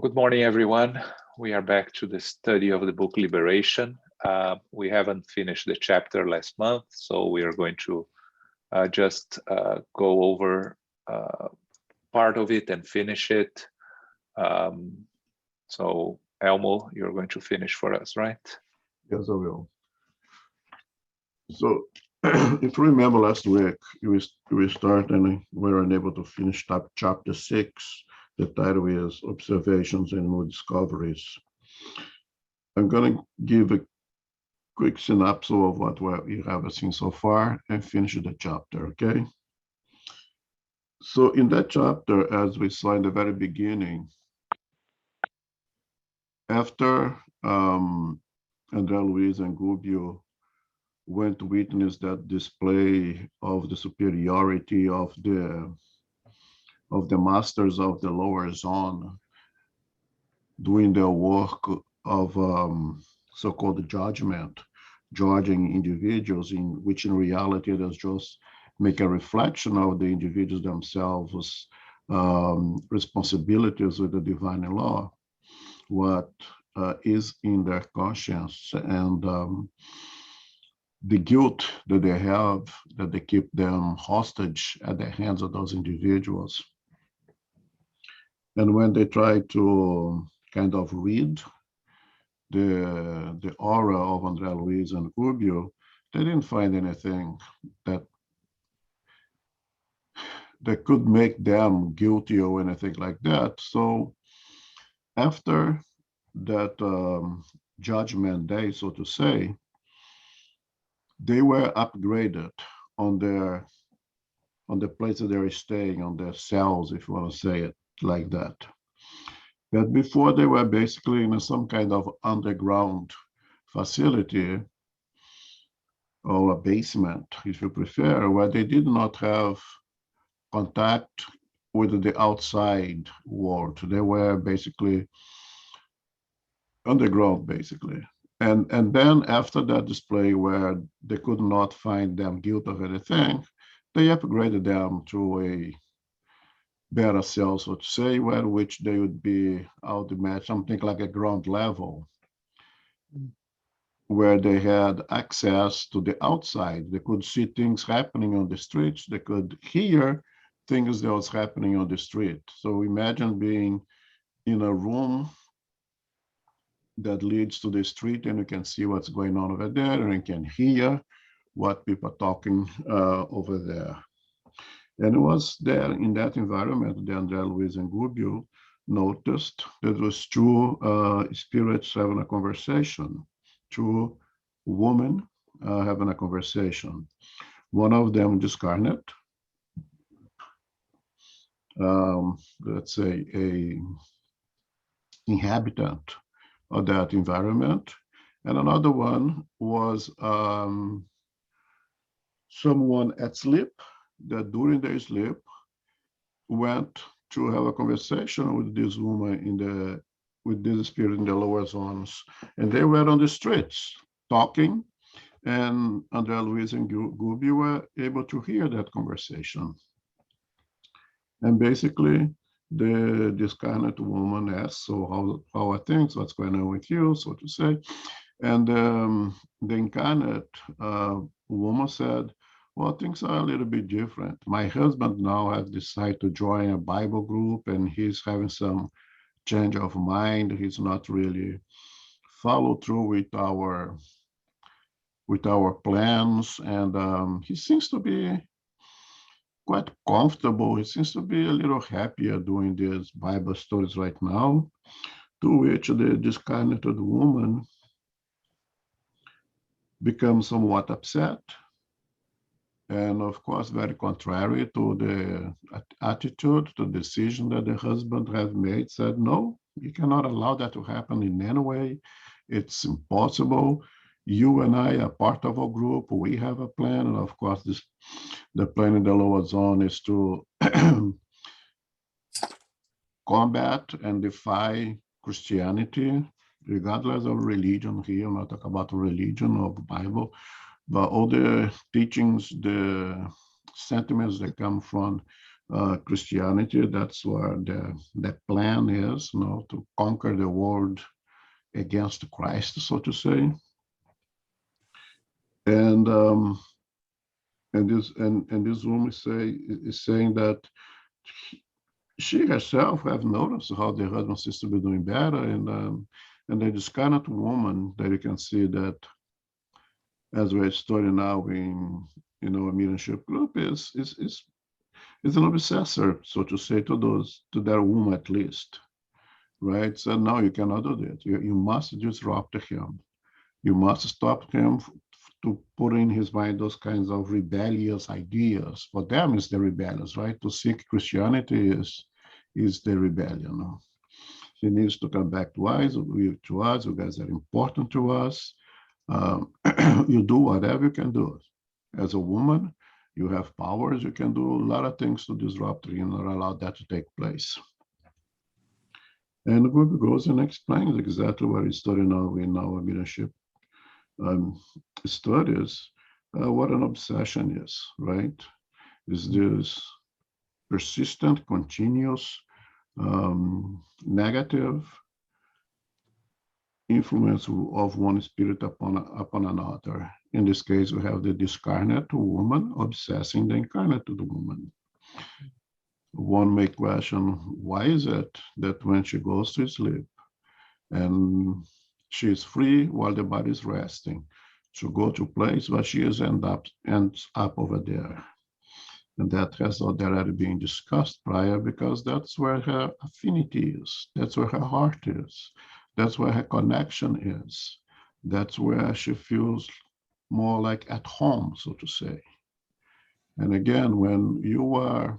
Good morning, everyone. We are back to the study of the book Liberation. We haven't finished the chapter last month, so we are going to just go over part of it and finish it. So Elmo, you're going to finish for us, right? Yes, I will. So if you remember last week, we started and we were unable to finish chapter 6. The title is Observations and New Discoveries. I'm going to give a quick synopsis of what we have seen so far and finish the chapter, okay? So in that chapter, as we saw in the very beginning, after Andre Luiz and Gubbio went to witness that display of the superiority of the masters of the lower zone doing their work of so-called judgment, judging individuals, in which in reality there's just make a reflection of the individuals themselves' responsibilities with the divine law, what is in their conscience, and the guilt that they have, that they keep them hostage at the hands of those individuals. And when they try to kind of read the aura of Andre Luiz and Gubbio, they didn't find anything that could make them guilty or anything like that. So after that judgment day, so to say, they were upgraded on the place that they were staying, on their cells, if you want to say it like that. But before, they were basically in some kind of underground facility or a basement, if you prefer, where they did not have contact with the outside world. They were basically underground, basically. And then after that display where they could not find them guilty of anything, they upgraded them to a better cell, so to say, where which they would be, I would imagine, something like a ground level, where they had access to the outside. They could see things happening on the streets. They could hear things that was happening on the street. So imagine being in a room that leads to the street, and you can see what's going on over there, and you can hear what people are talking over there. And it was there in that environment that Andre Luiz and Gubbio noticed that was two spirits having a conversation, two women having a conversation. One of them discarnate, let's say a inhabitant of that environment, and another one was someone at sleep that during their sleep went to have a conversation with this woman with this spirit in the lower zones, and they were on the streets talking, and Andre Luiz and Gubbio were able to hear that conversation. And basically, this kind of woman asked, so how are things? What's going on with you, so to say? And the incarnate woman said, well, things are a little bit different. My husband now has decided to join a Bible group, and he's having some change of mind. He's not really follow through with our plans, and he seems to be quite comfortable. He seems to be a little happier doing these Bible studies right now, to which the discarnated woman becomes somewhat upset, and of course very contrary to the attitude, the decision that the husband has made, said, no, you cannot allow that to happen in any way. It's impossible. You and I are part of a group. We have a plan, and of course the plan in the lower zone is to combat and defy Christianity, regardless of religion. Here, I'm not talking about religion or the Bible, but all the teachings, the sentiments that come from Christianity. That's where the plan is, to conquer the world against Christ, so to say. And this woman is saying that she herself have noticed how the husband seems to be doing better, and then this kind of woman that you can see that, as we're studying now in a mediumship group, is an obsessor, so to say, to that woman at least, right? So now you cannot do that. You must disrupt him. You must stop him to put in his mind those kinds of rebellious ideas. For them, it's the rebellious, right? To seek Christianity is the rebellion. He needs to come back to us. You guys are important to us. You do whatever you can do. As a woman, you have powers. You can do a lot of things to disrupt and not allow that to take place. And the group goes and explains exactly what he's studying now in our mediumship studies, what an obsession is, right? Is this persistent, continuous, negative influence of one spirit upon another. In this case, we have the discarnate woman obsessing the incarnate woman. One may question, why is it that when she goes to sleep and she is free while the body is resting, to go to a place where she ends up over there? And that has already been discussed prior, because that's where her affinity is. That's where her heart is. That's where her connection is. That's where she feels more like at home, so to say. And again, when you are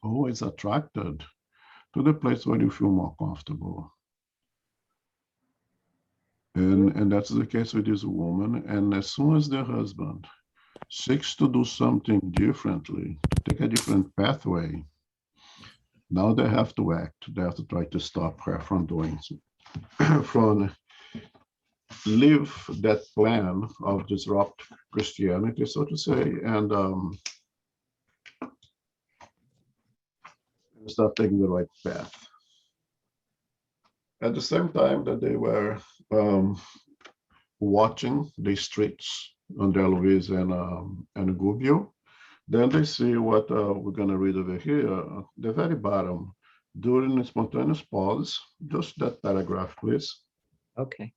always attracted to the place where you feel more comfortable. And that's the case with this woman. And as soon as the husband seeks to do something differently, to take a different pathway, now they have to act. They have to try to stop her from doing from live that plan of disrupt Christianity, so to say, and start taking the right path. At the same time that they were watching the streets, Andre Luiz and Gubbio, then they see what we're going to read over here, the very bottom. During a spontaneous pause, just that paragraph, please. Okay.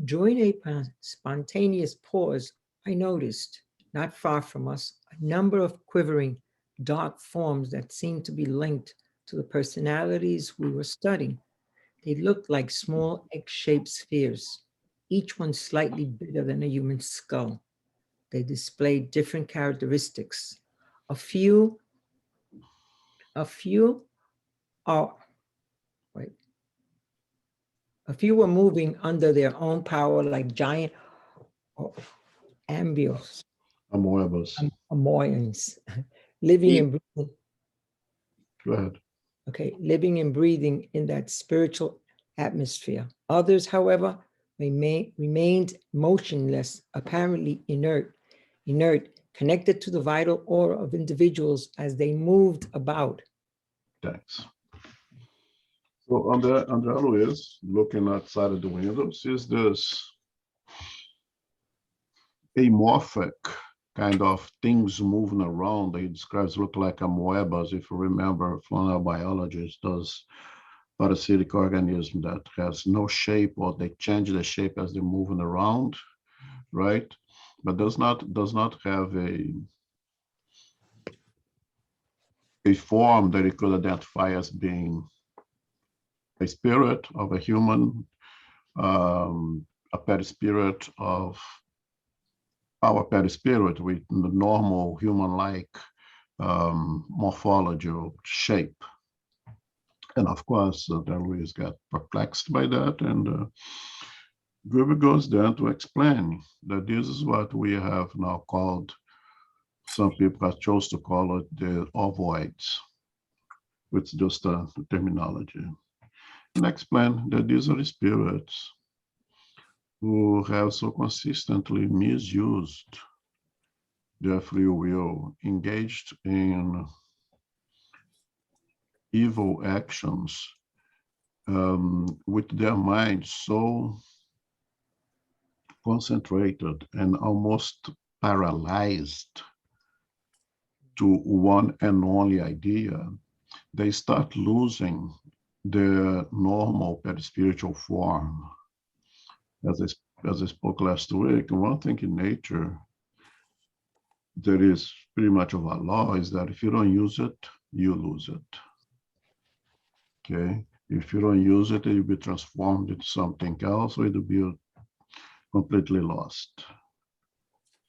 During a spontaneous pause, I noticed, not far from us, a number of quivering, dark forms that seemed to be linked to the personalities we were studying. They looked like small egg-shaped spheres, each one slightly bigger than a human skull. They displayed different characteristics. A few were moving under their own power like giant amoebas, living and breathing. Go ahead. Okay, living and breathing in that spiritual atmosphere. Others, however, remained motionless, apparently inert, connected to the vital aura of individuals as they moved about. Thanks. So Andre Luiz, looking outside of the window, sees this amorphic kind of things moving around. He describes look like amoebas, if you remember from our biology, those parasitic organism that has no shape, or they change the shape as they're moving around, right? But does not have a form that it could identify as being a spirit of a human, a perispirit of our perispirit with the normal human-like morphology or shape. And of course, Luiz got perplexed by that, and Gruber goes down to explain that this is what we have now called, some people have chose to call it the ovoids, which is just a terminology, and explain that these are the spirits who have so consistently misused their free will, engaged in evil actions, with their mind so concentrated and almost paralyzed to one and only idea, they start losing their normal perispiritual form. As I spoke last week, one thing in nature that is pretty much of a law is that if you don't use it, you lose it. Okay? If you don't use it, you'll be transformed into something else, or it'll be completely lost.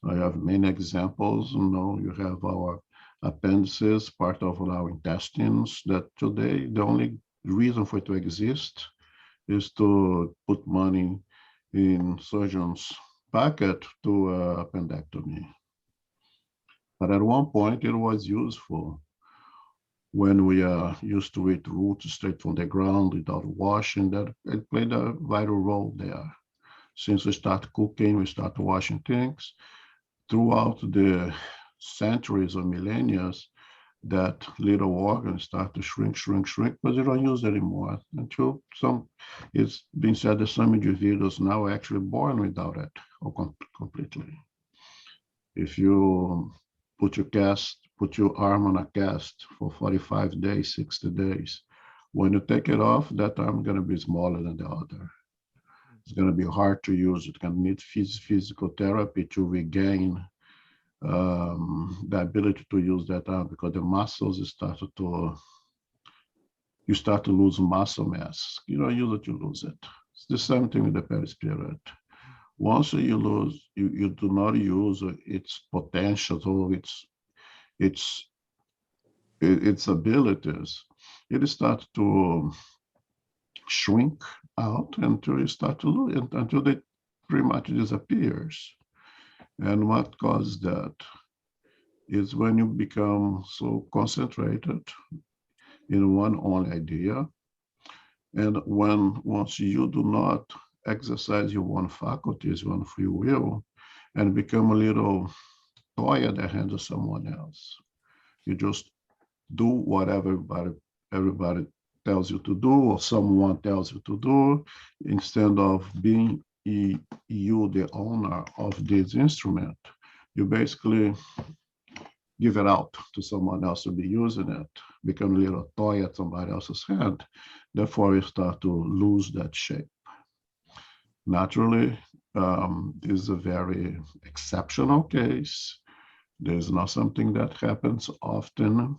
I have many examples. You have our appendices, part of our intestines, that today the only reason for it to exist is to put money in surgeon's pocket to appendectomy. But at one point it was useful when we used to eat roots straight from the ground without washing. That it played a vital role there. Since we start cooking, we start washing things. Throughout the centuries or millennia, that little organ start to shrink, because you don't use it anymore. Until it's been said that some individuals now are actually born without it, or completely. If you put your arm on a cast for 45 days, 60 days, when you take it off, that arm is going to be smaller than the other. It's going to be hard to use. It can need physical therapy to regain the ability to use that arm, because the muscles you start to lose muscle mass. You don't use it, you lose it. It's the same thing with the perispirit. Once you lose, you do not use its potential or its abilities, it starts to shrink out until you start to lose it, until it pretty much disappears. And what causes that is when you become so concentrated in one only idea, and once you do not exercise your one faculties, one free will, and become a little toy at the hands of someone else. You just do whatever everybody tells you to do, or someone tells you to do, instead of being you the owner of this instrument. You basically give it out to someone else to be using it, become a little toy at somebody else's hand. Therefore, you start to lose that shape. Naturally, this is a very exceptional case. There's not something that happens often.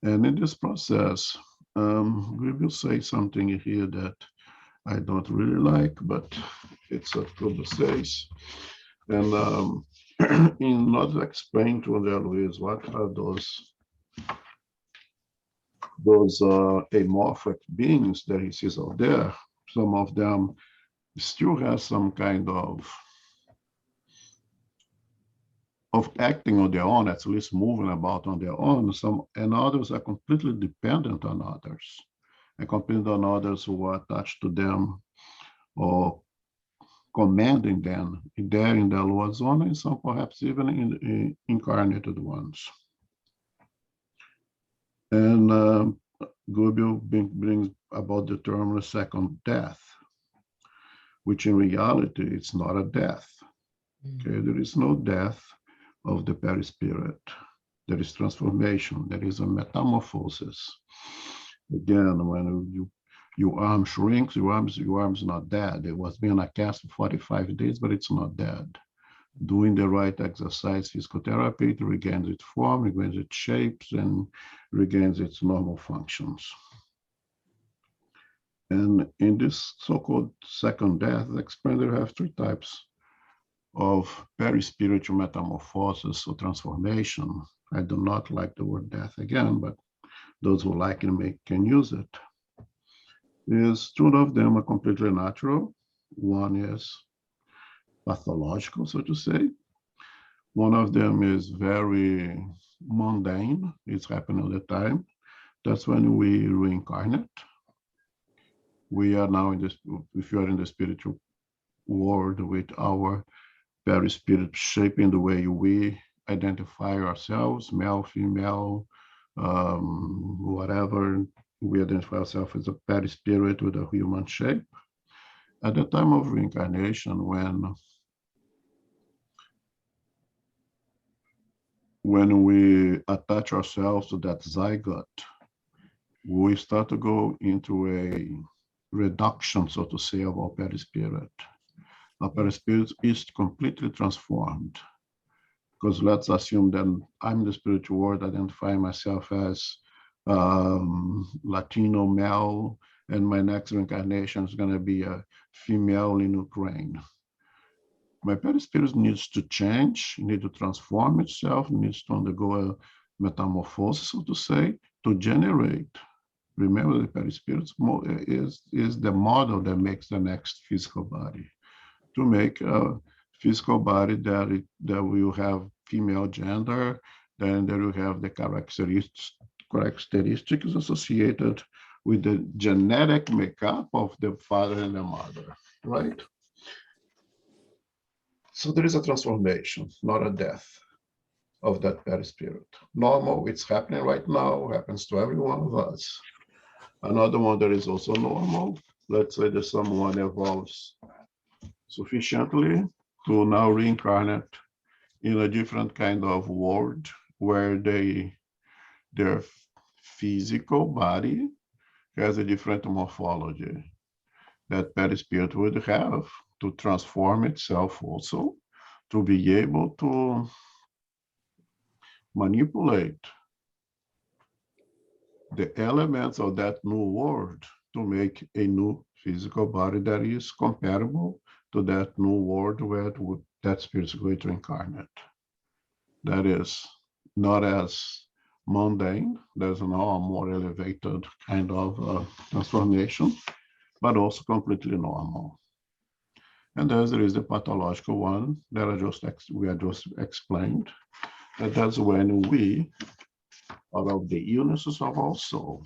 And in this process, we will say something here that I don't really like, but it's a trouble says. And in order to explain to Andre Luiz what are those amorphic beings that he sees out there, some of them still have some kind of acting on their own, at least moving about on their own. And others are completely dependent on others, and completely on others who are attached to them or commanding them there in the lower zone, and some perhaps even in incarnated ones. And Goebel brings about the term the second death, which in reality it's not a death. Okay, there is no death of the perispirit. There is transformation. There is a metamorphosis. Again, when your arm shrinks, your arm's not dead. It was being a cast for 45 days, but it's not dead. Doing the right exercise, physical therapy, it regains its form, regains its shapes, and regains its normal functions. And in this so-called second death, explained there have three types of perispiritual metamorphosis or transformation. I do not like the word death again, but those who like it can use it. Two of them are completely natural. One is pathological, so to say. One of them is very mundane. It's happening all the time. That's when we reincarnate. We are now if you are in the spiritual world with our perispirit shaping the way we identify ourselves, male, female, whatever. We identify ourselves as a perispirit with a human shape. At the time of reincarnation, when we attach ourselves to that zygote, we start to go into a reduction, so to say, of our perispirit. Our perispirit is completely transformed. Because let's assume that I'm the spiritual world, identifying myself as Latino male, and my next reincarnation is going to be a female in Ukraine. My perispirit needs to change, needs to transform itself, needs to undergo a metamorphosis, so to say, to generate. Remember, the perispirit is the model that makes the next physical body. To make a physical body that will have female gender, then there will have the characteristics associated with the genetic makeup of the father and the mother, right? So there is a transformation, not a death of that perispirit. Normal, it's happening right now, happens to every one of us. Another one that is also normal, let's say that someone evolves sufficiently to now reincarnate in a different kind of world where their physical body has a different morphology that perispirit would have to transform itself also, to be able to manipulate the elements of that new world to make a new physical body that is comparable to that new world where that spirit is going to incarnate. That is not as mundane, there's now a more elevated kind of transformation, but also completely normal. And there is the pathological one that we just explained. And that's when we, out of the illnesses of our soul,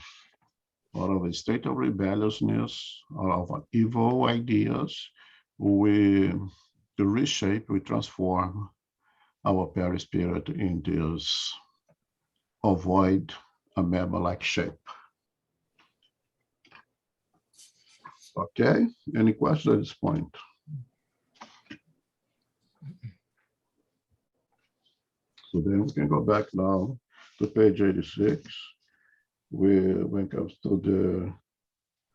out of a state of rebelliousness, out of evil ideas, we reshape, we transform our perispirit in this ovoid amoeba-like shape. Okay, any questions at this point? So then we can go back now to page 86. When it comes to the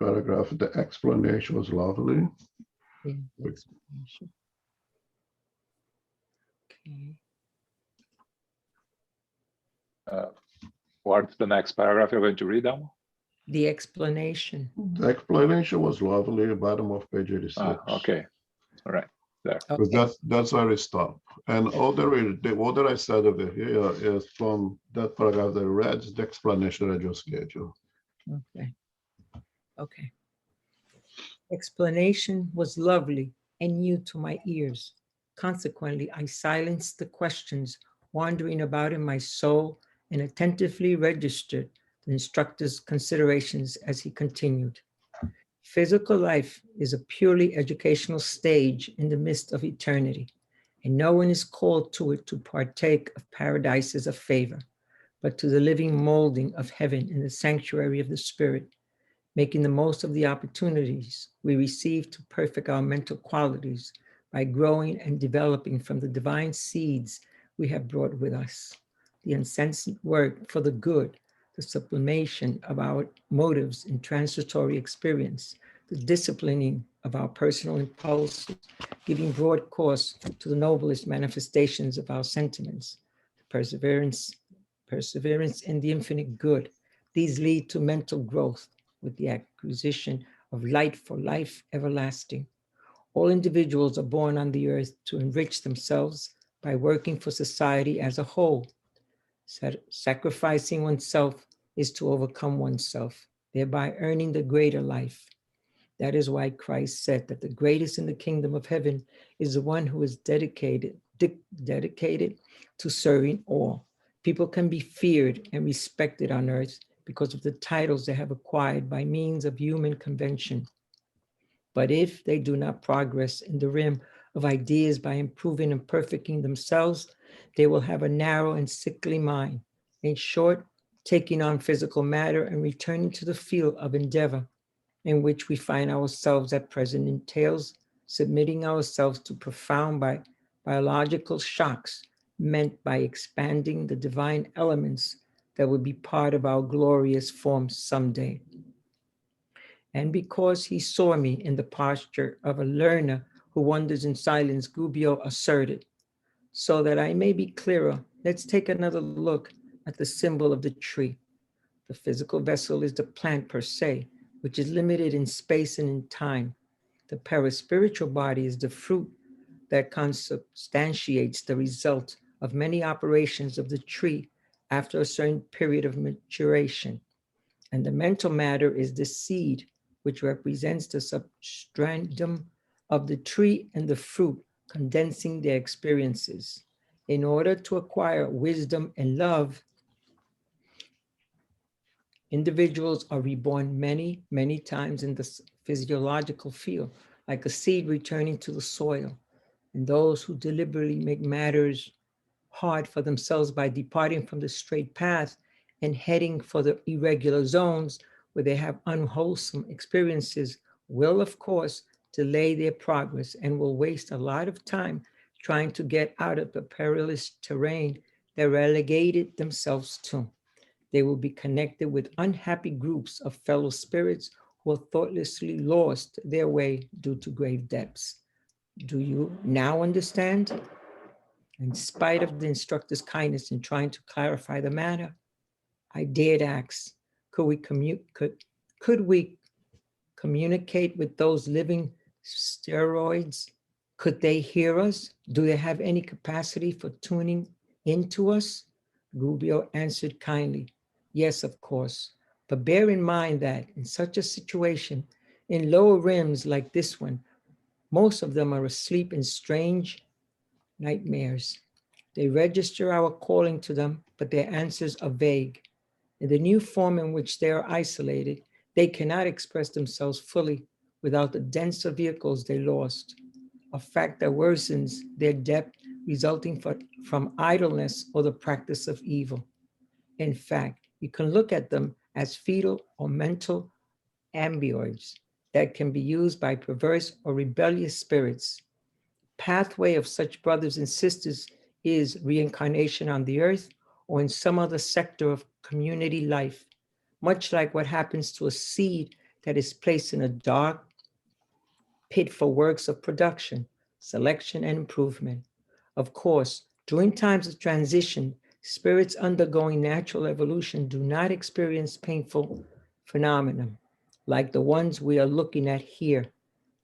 paragraph, the explanation was lovely. Yeah, explanation. Okay. What's the next paragraph you're going to read now? The explanation. The explanation was lovely, bottom of page 86. Okay, all right, there. Because Okay. that's where I stop. And all that I said over here is from that paragraph that I read, is the explanation that I just gave you. Okay. Okay. Explanation was lovely and new to my ears. Consequently, I silenced the questions wandering about in my soul and attentively registered the instructor's considerations as he continued. Physical life is a purely educational stage in the midst of eternity, and no one is called to it to partake of paradises of favor, but to the living molding of heaven in the sanctuary of the spirit, making the most of the opportunities we receive to perfect our mental qualities by growing and developing from the divine seeds we have brought with us. The incessant work for the good, the sublimation of our motives in transitory experience, the disciplining of our personal impulses, giving broad course to the noblest manifestations of our sentiments, the perseverance in the infinite good. These lead to mental growth with the acquisition of light for life everlasting. All individuals are born on the earth to enrich themselves by working for society as a whole. Sacrificing oneself is to overcome oneself, thereby earning the greater life. That is why Christ said that the greatest in the kingdom of heaven is the one who is dedicated to serving all. People can be feared and respected on earth because of the titles they have acquired by means of human convention. But if they do not progress in the realm of ideas by improving and perfecting themselves, They will have a narrow and sickly mind. In short, taking on physical matter and returning to the field of endeavor in which we find ourselves at present entails submitting ourselves to profound biological shocks meant by expanding the divine elements that will be part of our glorious form someday. And because he saw me in the posture of a learner who wonders in silence, Gubbio asserted, so that I may be clearer, let's take another look at the symbol of the tree. The physical vessel is the plant per se, which is limited in space and in time. The paraspiritual body is the fruit that consubstantiates the result of many operations of the tree after a certain period of maturation. And the mental matter is the seed, which represents the substratum of the tree and the fruit, condensing their experiences. In order to acquire wisdom and love, individuals are reborn many, many times in the physiological field, like a seed returning to the soil. And those who deliberately make matters hard for themselves by departing from the straight path and heading for the irregular zones where they have unwholesome experiences will, of course, delay their progress and will waste a lot of time trying to get out of the perilous terrain they relegated themselves to. They will be connected with unhappy groups of fellow spirits who have thoughtlessly lost their way due to grave depths. Do you now understand? In spite of the instructor's kindness in trying to clarify the matter, I dared ask, could we communicate with those living steroids? Could they hear us? Do they have any capacity for tuning into us? Gubbio answered kindly, yes, of course. But bear in mind that in such a situation, in lower rims like this one, most of them are asleep in strange nightmares. They register our calling to them, but their answers are vague. In the new form in which they are isolated, they cannot express themselves fully without the denser vehicles they lost, a fact that worsens their depth resulting from idleness or the practice of evil. In fact, you can look at them as fetal or mental ambioids that can be used by perverse or rebellious spirits. Pathway of such brothers and sisters is reincarnation on the earth or in some other sector of community life, much like what happens to a seed that is placed in a dark pit for works of production, selection, and improvement. Of course, during times of transition, spirits undergoing natural evolution do not experience painful phenomena like the ones we are looking at here.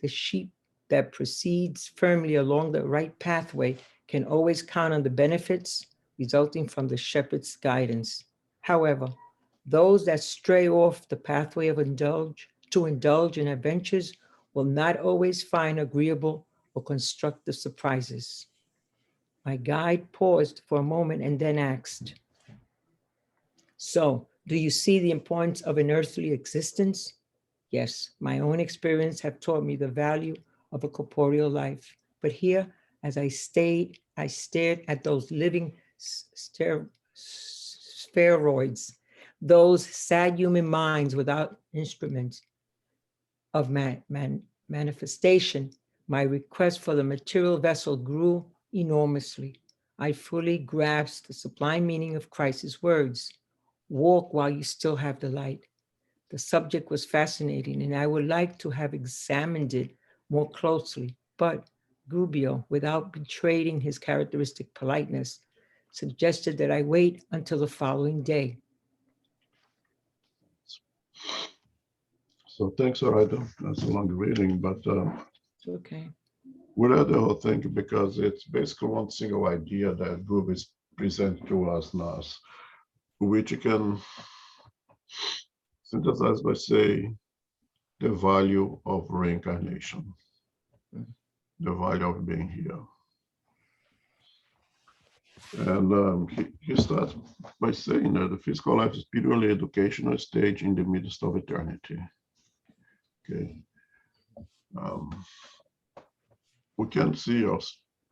The sheep that proceeds firmly along the right pathway can always count on the benefits resulting from the shepherd's guidance. However, those that stray off the pathway of indulge in adventures will not always find agreeable or constructive surprises. My guide paused for a moment and then asked, so, do you see the importance of an earthly existence? Yes, my own experience have taught me the value of a corporeal life. But here, as I stared at those living spheroids, those sad human minds without instruments of manifestation, my request for the material vessel grew enormously. I fully grasped the sublime meaning of Christ's words, walk while you still have the light. The subject was fascinating, and I would like to have examined it more closely, but Gubbio, without betraying his characteristic politeness, suggested that I wait until the following day. So thanks, Orida. That's a long reading, but Okay. we read the whole thing because it's basically one single idea that Gubbio is presenting to us now, which you can synthesize by saying the value of reincarnation, the value of being here. And he starts by saying that the physical life is purely educational stage in the midst of eternity. Okay. We can see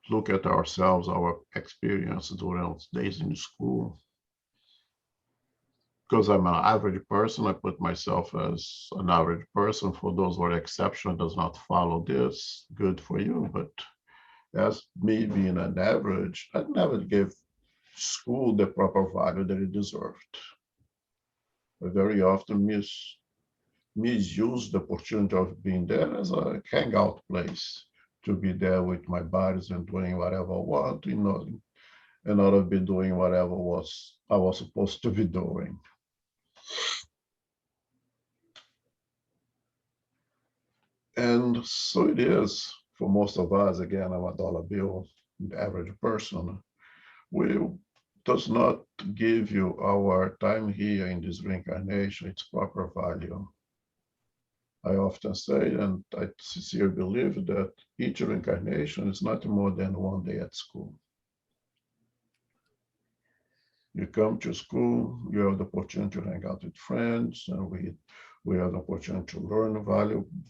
look at ourselves, our experiences during our days in school. Because I'm an average person, I put myself as an average person. For those who are exception, does not follow this, good for you. But as me being an average, I never gave school the proper value that it deserved. I very often misuse the opportunity of being there as a hangout place, to be there with my buddies and doing whatever I want, in order to be doing whatever I was supposed to be doing. And so it is for most of us. Again, I'm a dollar bill, the average person. We does not give you our time here in this reincarnation its proper value. I often say, and I sincerely believe, that each reincarnation is not more than one day at school. You come to school, you have the opportunity to hang out with friends, and we have the opportunity to learn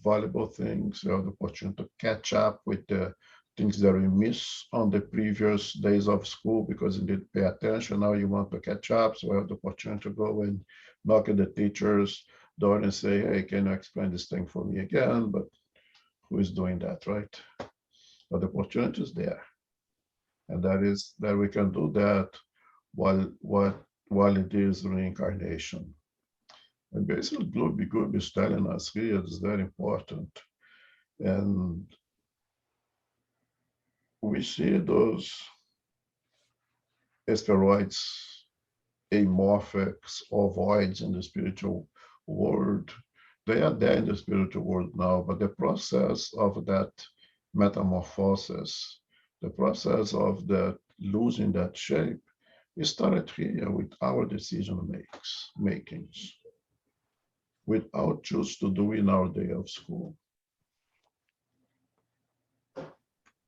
valuable things. You have the opportunity to catch up with the things that we miss on the previous days of school because you didn't pay attention. Now you want to catch up, so we have the opportunity to go and knock at the teacher's door and say, hey, can you explain this thing for me again? But who is doing that, right? But the opportunity is there. And that is that we can do that while it is reincarnation. And basically, Gluby is telling us here is very important. And we see those asteroids, amorphics, ovoids in the spiritual world. They are there in the spiritual world now, but the process of that metamorphosis, the process of that losing that shape, it started here with our decision makings, without choose to do in our day of school.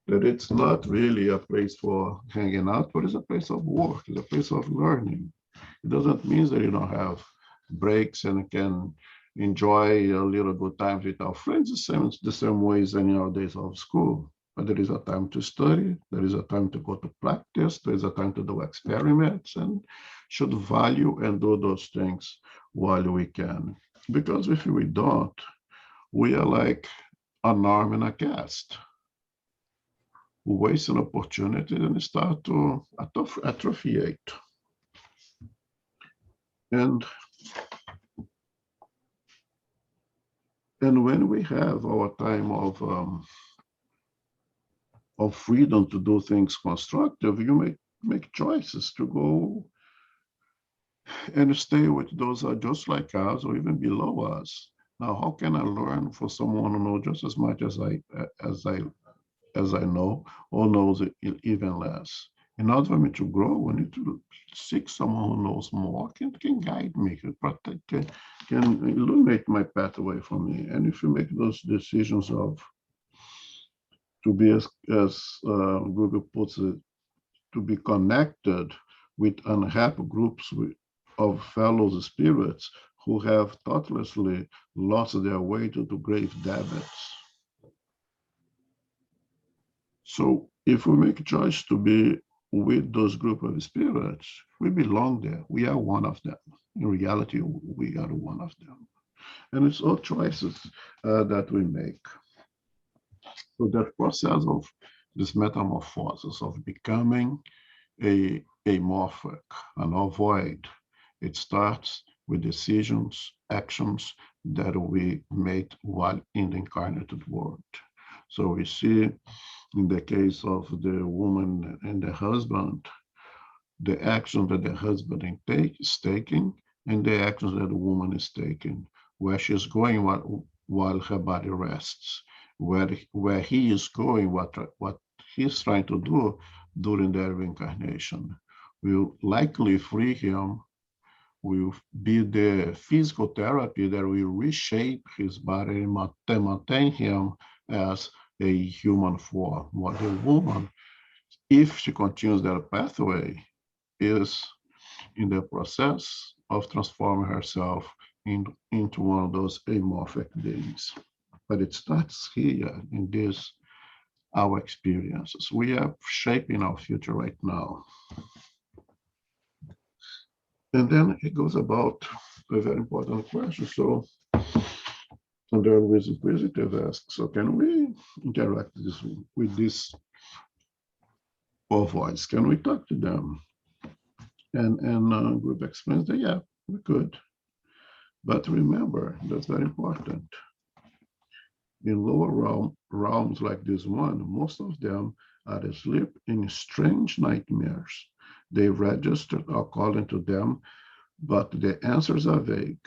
That it's not really a place for hanging out, but it's a place of work, it's a place of learning. It doesn't mean that you don't have breaks and can enjoy a little good times with our friends the same way as in our days of school. But there is a time to study, there is a time to go to practice, there is a time to do experiments, and should value and do those things while we can. Because if we don't, we are like an arm and a cast. We waste an opportunity and start to atrophiate. And when we have our time of freedom to do things constructive, you make choices to go and stay with those who are just like us or even below us. Now, how can I learn for someone who knows just as much as I know, or knows even less? In order for me to grow, I need to seek someone who knows more, can guide me, can protect, can illuminate my pathway for me. And if you make those decisions of to be, as Google puts it, to be connected with unhappy groups of fellow spirits who have thoughtlessly lost their way to grave debits. So if we make a choice to be with those group of spirits, we belong there. We are one of them. In reality, we are one of them. And it's all choices that we make. So that process of this metamorphosis of becoming a morphic, an ovoid, it starts with decisions, actions that we make while in the incarnated world. So we see in the case of the woman and the husband, the action that the husband is taking and the actions that the woman is taking, where she's going while her body rests, where he is going, what he's trying to do during their reincarnation will likely free him, will be the physical therapy that will reshape his body and maintain him as a human form. What the woman, if she continues that pathway, is in the process of transforming herself into one of those amorphic beings. But it starts here in this our experiences. We are shaping our future right now. And then it goes about a very important question. So Andre Luiz Inquisitive asks, so can we interact with this ovoids? Can we talk to them? And group explains that, yeah, we could. But remember, that's very important. In lower realms like this one, most of them are asleep in strange nightmares. They registered according to them, but the answers are vague.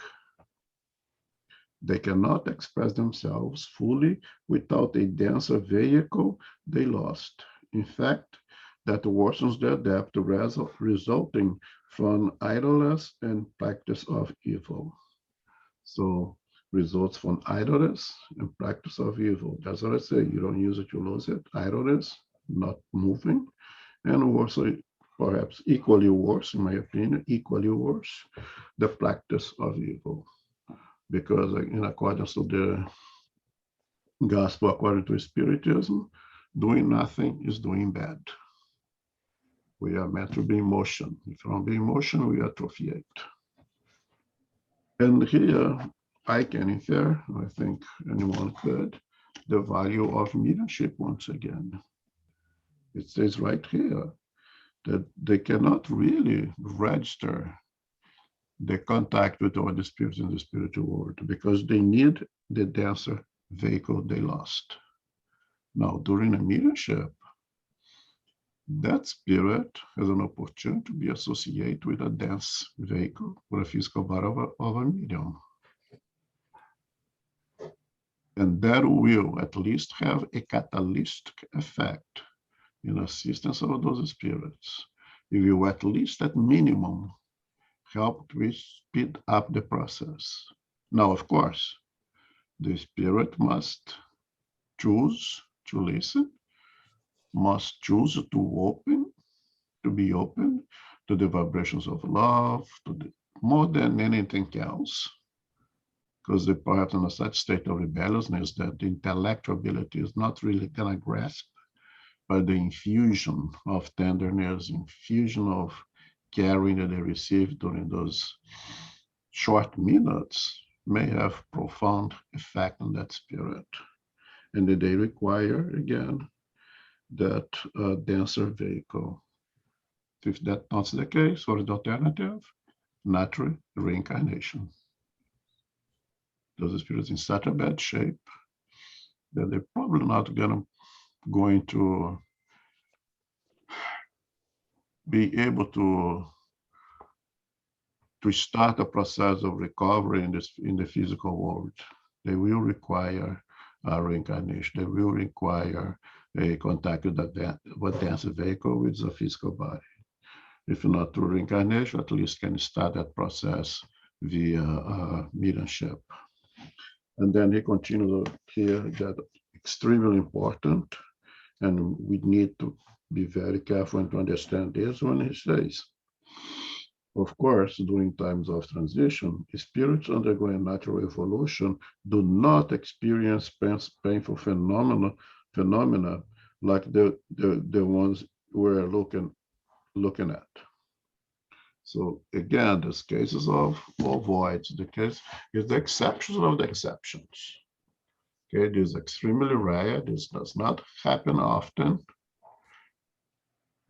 They cannot express themselves fully without a denser vehicle they lost. In fact, that worsens their depth, resulting from idleness and practice of evil. So results from idleness and practice of evil. That's what I say. You don't use it, you lose it. Idleness, not moving, and also perhaps equally worse, in my opinion, equally worse, the practice of evil. Because in accordance to the gospel, according to Spiritism, doing nothing is doing bad. We are meant to be in motion. If we don't be in motion, we atrophiate. And here, I can infer, I think anyone could, the value of mediumship once again. It says right here that they cannot really register the contact with all the spirits in the spiritual world because they need the denser vehicle they lost. Now, during a mediumship, that spirit has an opportunity to be associated with a dense vehicle or a physical body of a medium. And that will at least have a catalytic effect in assistance of those spirits. It will at least at minimum help to speed up the process. Now, of course, the spirit must choose to listen, must choose to be open to the vibrations of love, more than anything else, because they perhaps in such state of rebelliousness that the intellectual ability is not really going to grasp, but the infusion of tenderness, infusion of caring that they receive during those short minutes may have profound effect on that spirit. And that they require, again, that denser vehicle. If that's not the case, what is the alternative? Natural reincarnation. Those spirits in such a bad shape that they're probably not going to be able to start a process of recovery in the physical world. They will require a reincarnation. They will require a contact with a dense vehicle with the physical body. If not through reincarnation, at least can start that process via mediumship. And then he continues here that extremely important, and we need to be very careful and to understand this when he says, of course, during times of transition, spirits undergoing natural evolution do not experience painful phenomena like the ones we're looking at. So again, there's cases of ovoids. The case is the exceptions of the exceptions. Okay, this is extremely rare. This does not happen often.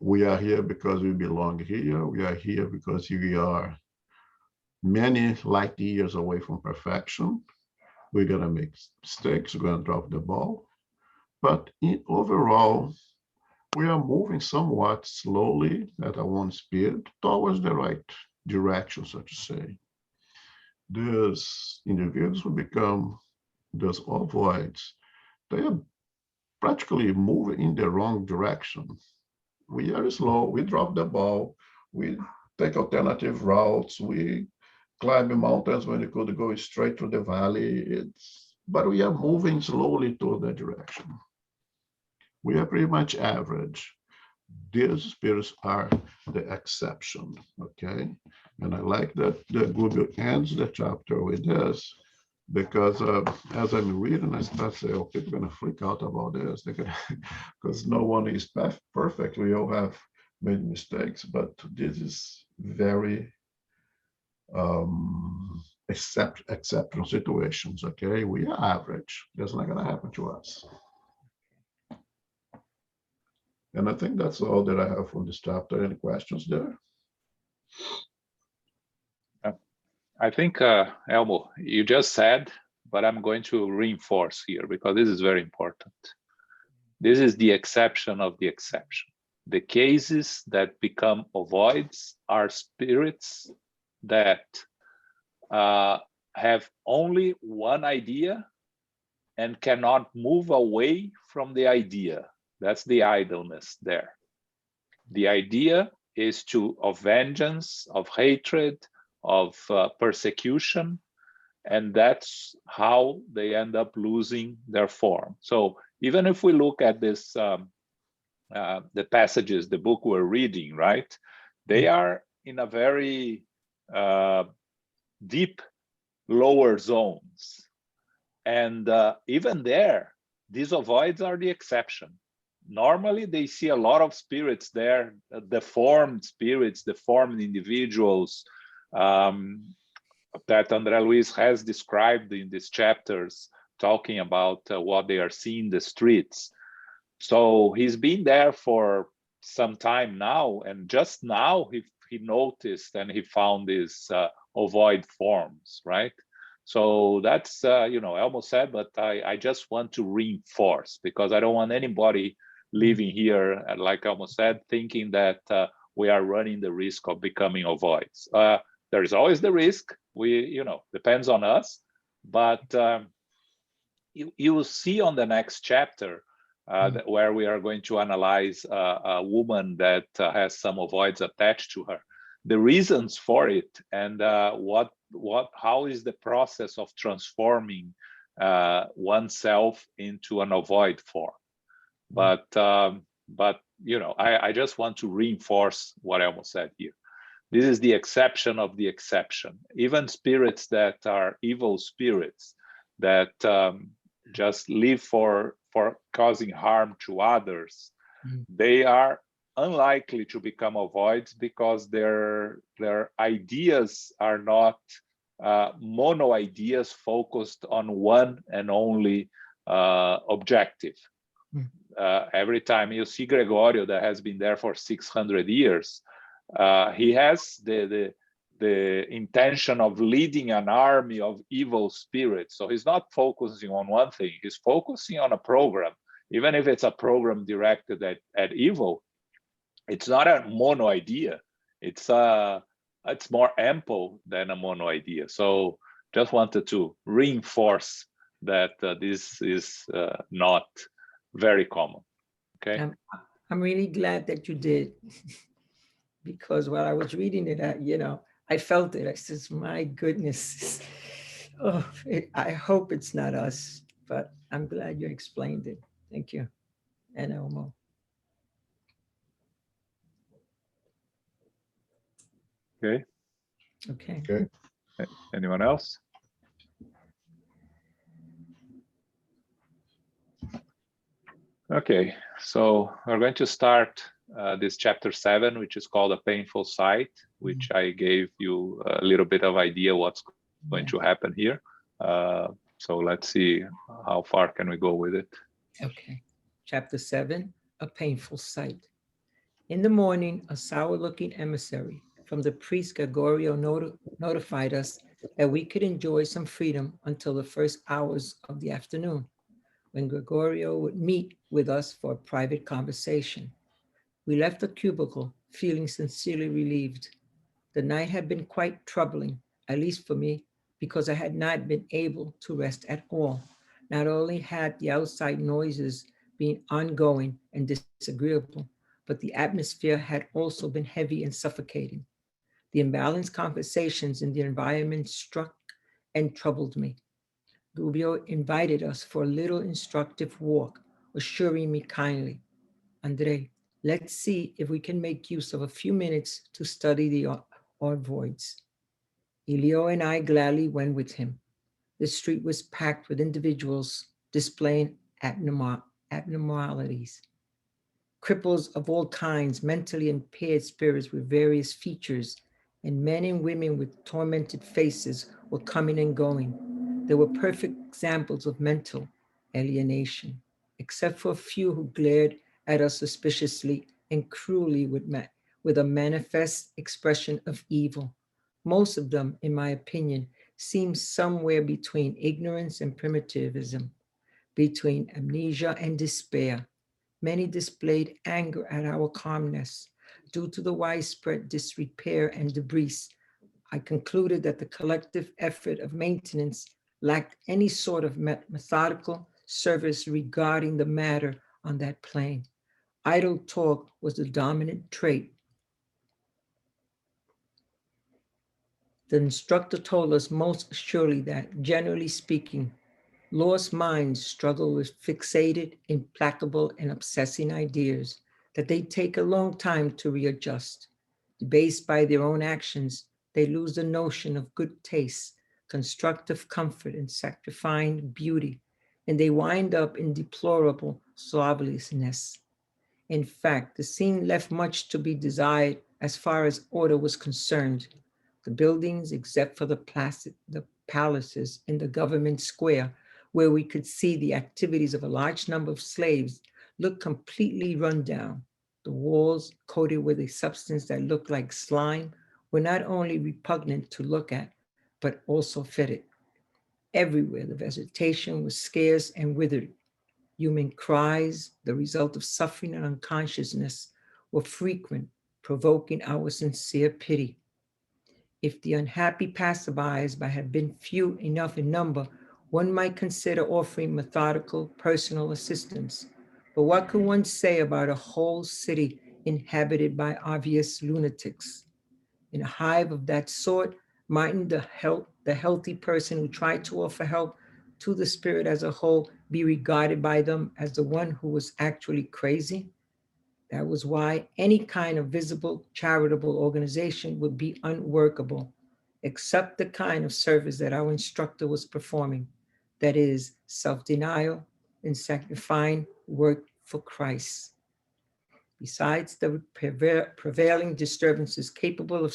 We are here because we belong here. We are here because we are many light years away from perfection. We're going to make mistakes. We're going to drop the ball. But overall, we are moving somewhat slowly at our own speed towards the right direction, so to say. These individuals who become those ovoids, they are practically moving in the wrong direction. We are slow, we drop the ball, we take alternative routes, we climb mountains when we could go straight through the valley. But we are moving slowly toward that direction. We are pretty much average. These spirits are the exception, okay? And I like that the Google ends the chapter with this, because as I'm reading, I start saying, oh, people are going to freak out about this. Because no one is perfect. We all have made mistakes, but this is very exceptional situations. Okay, we are average. That's not going to happen to us. And I think that's all that I have from this chapter. Any questions there? I think, Elmo, you just said, but I'm going to reinforce here because this is very important. This is the exception of the exception. The cases that become ovoids are spirits that have only one idea and cannot move away from the idea. That's the idleness there. The idea is of vengeance, of hatred, of persecution, and that's how they end up losing their form. So even if we look at this, the passages, the book we're reading, right? They are in a very deep lower zones. And even there, these ovoids are the exception. Normally, they see a lot of spirits there, deformed spirits, deformed individuals that Andre Luiz has described in these chapters, talking about what they are seeing in the streets. So he's been there for some time now, and just now he noticed and he found these ovoid forms, right? So that's, Elmo said, but I just want to reinforce, because I don't want anybody living here, like Elmo said, thinking that we are running the risk of becoming ovoids. There is always the risk. Depends on us. But you will see on the next chapter where we are going to analyze a woman that has some ovoids attached to her, the reasons for it, and how is the process of transforming oneself into an ovoid form. But I just want to reinforce what Elmo said here. This is the exception of the exception. Even spirits that are evil spirits that just live for causing harm to others, they are unlikely to become ovoids because their ideas are not mono ideas focused on one and only objective. Every time you see Gregorio, that has been there for 600 years, he has the intention of leading an army of evil spirits. So he's not focusing on one thing, he's focusing on a program. Even if it's a program directed at evil, it's not a mono idea. It's more ample than a mono idea. So just wanted to reinforce that this is not very common. Okay. I'm really glad that you did, because while I was reading it, I felt it. I said, my goodness, I hope it's not us, but I'm glad you explained it. Thank you. And Elmo. Okay. Okay. Anyone else? Okay, so we're going to start this chapter 7, which is called A Painful Sight, which I gave you a little bit of idea what's going to happen here. So let's see how far can we go with it. Okay. Chapter 7, A Painful Sight. In the morning, a sour-looking emissary from the priest Gregorio notified us that we could enjoy some freedom until the first hours of the afternoon, when Gregorio would meet with us for a private conversation. We left the cubicle feeling sincerely relieved. The night had been quite troubling, at least for me, because I had not been able to rest at all. Not only had the outside noises been ongoing and disagreeable, but the atmosphere had also been heavy and suffocating. The imbalanced conversations in the environment struck and troubled me. Rubio invited us for a little instructive walk, assuring me kindly, Andre, let's see if we can make use of a few minutes to study the ovoids. Elio and I gladly went with him. The street was packed with individuals displaying abnormalities. Cripples of all kinds, mentally impaired spirits with various features, and men and women with tormented faces were coming and going. They were perfect examples of mental alienation, except for a few who glared at us suspiciously and cruelly with a manifest expression of evil. Most of them, in my opinion, seemed somewhere between ignorance and primitivism, between amnesia and despair. Many displayed anger at our calmness. Due to the widespread disrepair and debris, I concluded that the collective effort of maintenance lacked any sort of methodical service regarding the matter on that plane. Idle talk was the dominant trait. The instructor told us most surely that, generally speaking, lost minds struggle with fixated, implacable, and obsessing ideas, that they take a long time to readjust. Debased by their own actions, they lose the notion of good taste, constructive comfort, and sanctifying beauty, and they wind up in deplorable slovenliness. In fact, the scene left much to be desired as far as order was concerned. The buildings, except for the palaces in the government square, where we could see the activities of a large number of slaves, looked completely run down. The walls, coated with a substance that looked like slime, were not only repugnant to look at, but also fetid. Everywhere the vegetation was scarce and withered. Human cries, the result of suffering and unconsciousness, were frequent, provoking our sincere pity. If the unhappy passerbys had been few enough in number, one might consider offering methodical personal assistance. But what can one say about a whole city inhabited by obvious lunatics? In a hive of that sort, mightn't the healthy person who tried to offer help to the spirit as a whole be regarded by them as the one who was actually crazy? That was why any kind of visible charitable organization would be unworkable, except the kind of service that our instructor was performing, that is, self-denial and sanctifying work for Christ. Besides the prevailing disturbances capable of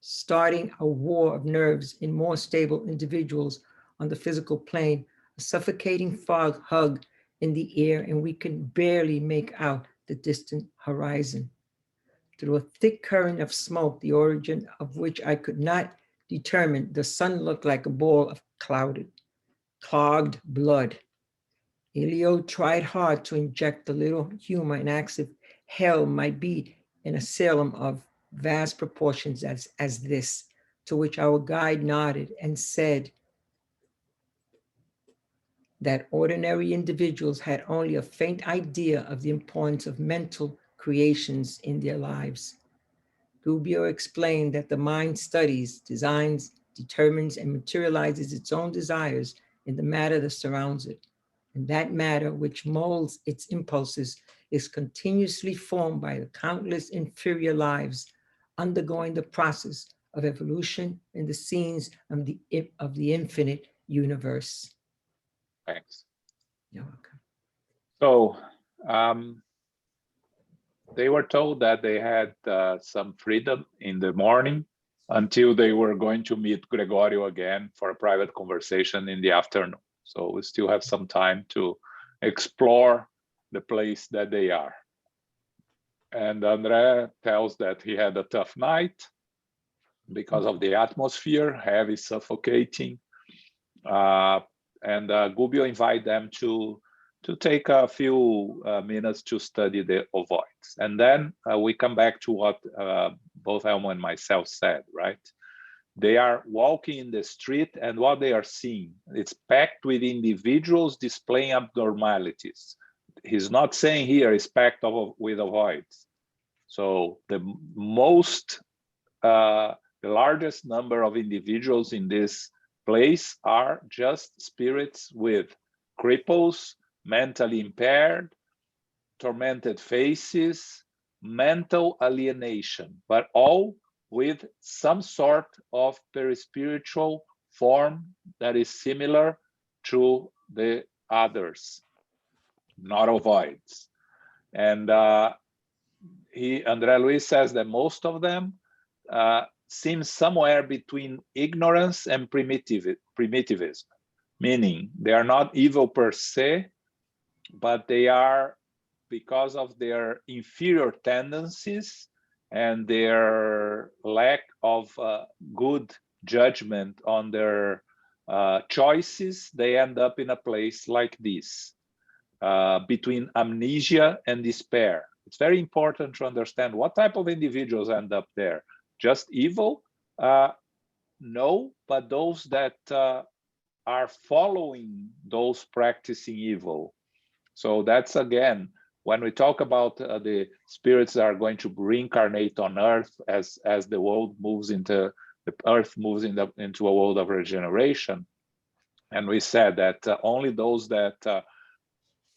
starting a war of nerves in more stable individuals on the physical plane, a suffocating fog hung in the air, and we can barely make out the distant horizon. Through a thick current of smoke, the origin of which I could not determine, the sun looked like a ball of clogged blood. Elio tried hard to inject the little humor and acts if hell might be an asylum of vast proportions as this, to which our guide nodded and said that ordinary individuals had only a faint idea of the importance of mental creations in their lives. Gubbio explained that the mind studies, designs, determines, and materializes its own desires in the matter that surrounds it. And that matter which molds its impulses is continuously formed by the countless inferior lives undergoing the process of evolution in the scenes of the infinite universe. Thanks. You're welcome. So they were told that they had some freedom in the morning until they were going to meet Gregorio again for a private conversation in the afternoon. So we still have some time to explore the place that they are. And Andre tells that he had a tough night because of the atmosphere, heavy, suffocating. And Gubbio invite them to take a few minutes to study the ovoids. And then we come back to what both Elmo and myself said, right? They are walking in the street, and what they are seeing, it's packed with individuals displaying abnormalities. He's not saying here it's packed with ovoids. So the largest number of individuals in this place are just spirits with cripples, mentally impaired, tormented faces, mental alienation, but all with some sort of perispiritual form that is similar to the others, not ovoids. And Andre Luiz says that most of them seem somewhere between ignorance and primitivism, meaning they are not evil per se, but they are, because of their inferior tendencies and their lack of good judgment on their choices, they end up in a place like this, between amnesia and despair. It's very important to understand what type of individuals end up there. Just evil? No, but those that are following those practicing evil. So that's, again, when we talk about the spirits that are going to reincarnate on Earth as the world moves into, the Earth moves into a world of regeneration. And we said that only those that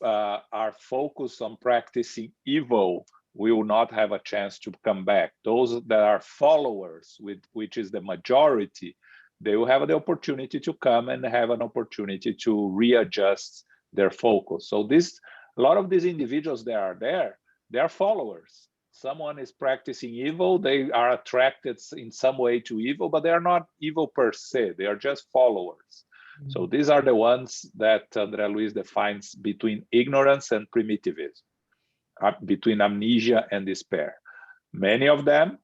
are focused on practicing evil will not have a chance to come back. Those that are followers, which is the majority, they will have the opportunity to come and have an opportunity to readjust their focus. So a lot of these individuals that are there, they are followers. Someone is practicing evil, they are attracted in some way to evil, but they are not evil per se, they are just followers. So these are the ones that Andre Luiz defines between ignorance and primitivism, between amnesia and despair. Many of them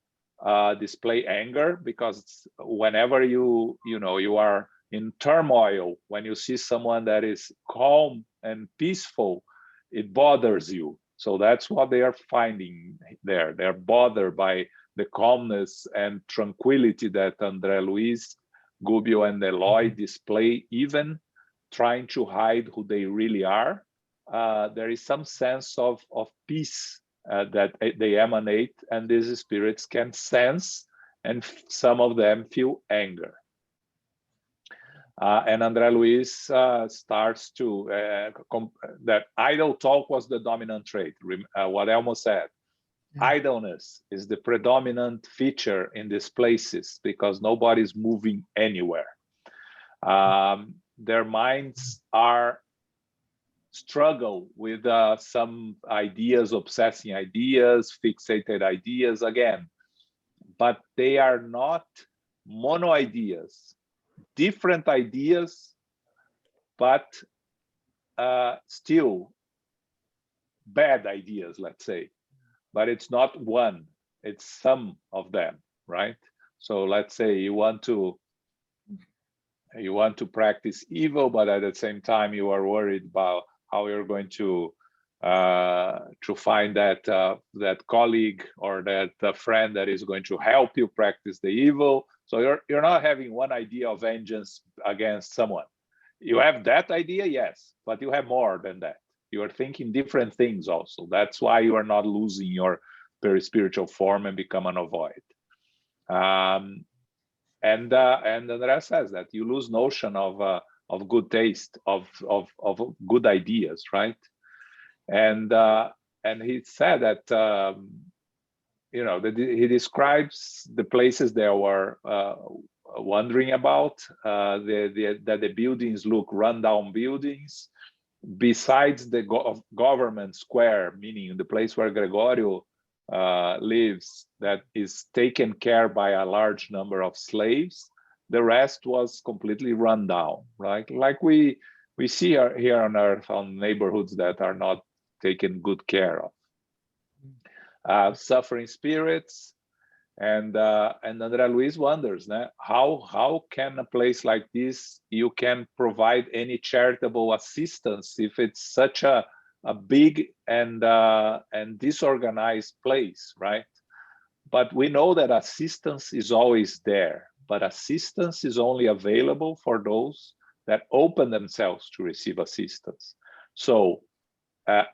display anger, because whenever you are in turmoil, when you see someone that is calm and peaceful, it bothers you. So that's what they are finding there. They're bothered by the calmness and tranquility that Andre Luiz, Gubbio, and Eloy display, even trying to hide who they really are. There is some sense of peace that they emanate, and these spirits can sense, and some of them feel anger. And Andre Luiz starts to, that idle talk was the dominant trait, what Elmo said. Idleness is the predominant feature in these places because nobody's moving anywhere. Their minds are struggle with some ideas, obsessing ideas, fixated ideas again, but they are not mono ideas, different ideas, but still bad ideas, let's say. But it's not one, it's some of them, right? So let's say you want to practice evil, but at the same time you are worried about how you're going to find that colleague or that friend that is going to help you practice the evil. So you're not having one idea of vengeance against someone. You have that idea, yes, but you have more than that. You are thinking different things also. That's why you are not losing your perispiritual form and become an ovoid. And the rest says that you lose notion of good taste, of good ideas, right? And he said that he describes the places they were wondering about, that the buildings look rundown buildings. Besides the government square, meaning the place where Gregorio lives, that is taken care by a large number of slaves, the rest was completely run down, right? Like we see here on Earth, on neighborhoods that are not taken good care of. Suffering spirits, and Andre Luiz wonders, how can a place like this, you can provide any charitable assistance if it's such a big and disorganized place, right? But we know that assistance is always there, but assistance is only available for those that open themselves to receive assistance. So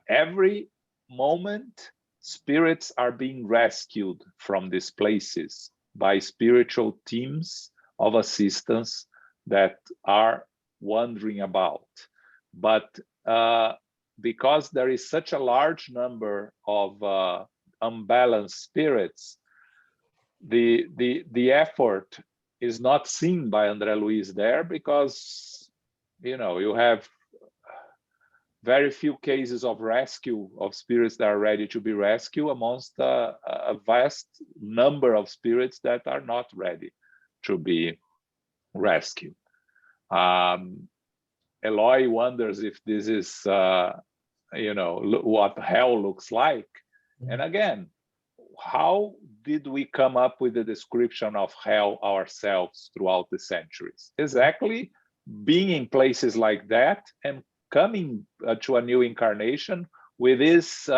every moment, spirits are being rescued from these places by spiritual teams of assistance that are wandering about. But because there is such a large number of unbalanced spirits, the effort is not seen by Andre Luiz there because, you know, you have very few cases of rescue of spirits that are ready to be rescued amongst a vast number of spirits that are not ready to be rescued. Eloy wonders if this is, you know, what hell looks like. And again, how did we come up with the description of hell ourselves throughout the centuries? Exactly being in places like that and coming to a new incarnation with these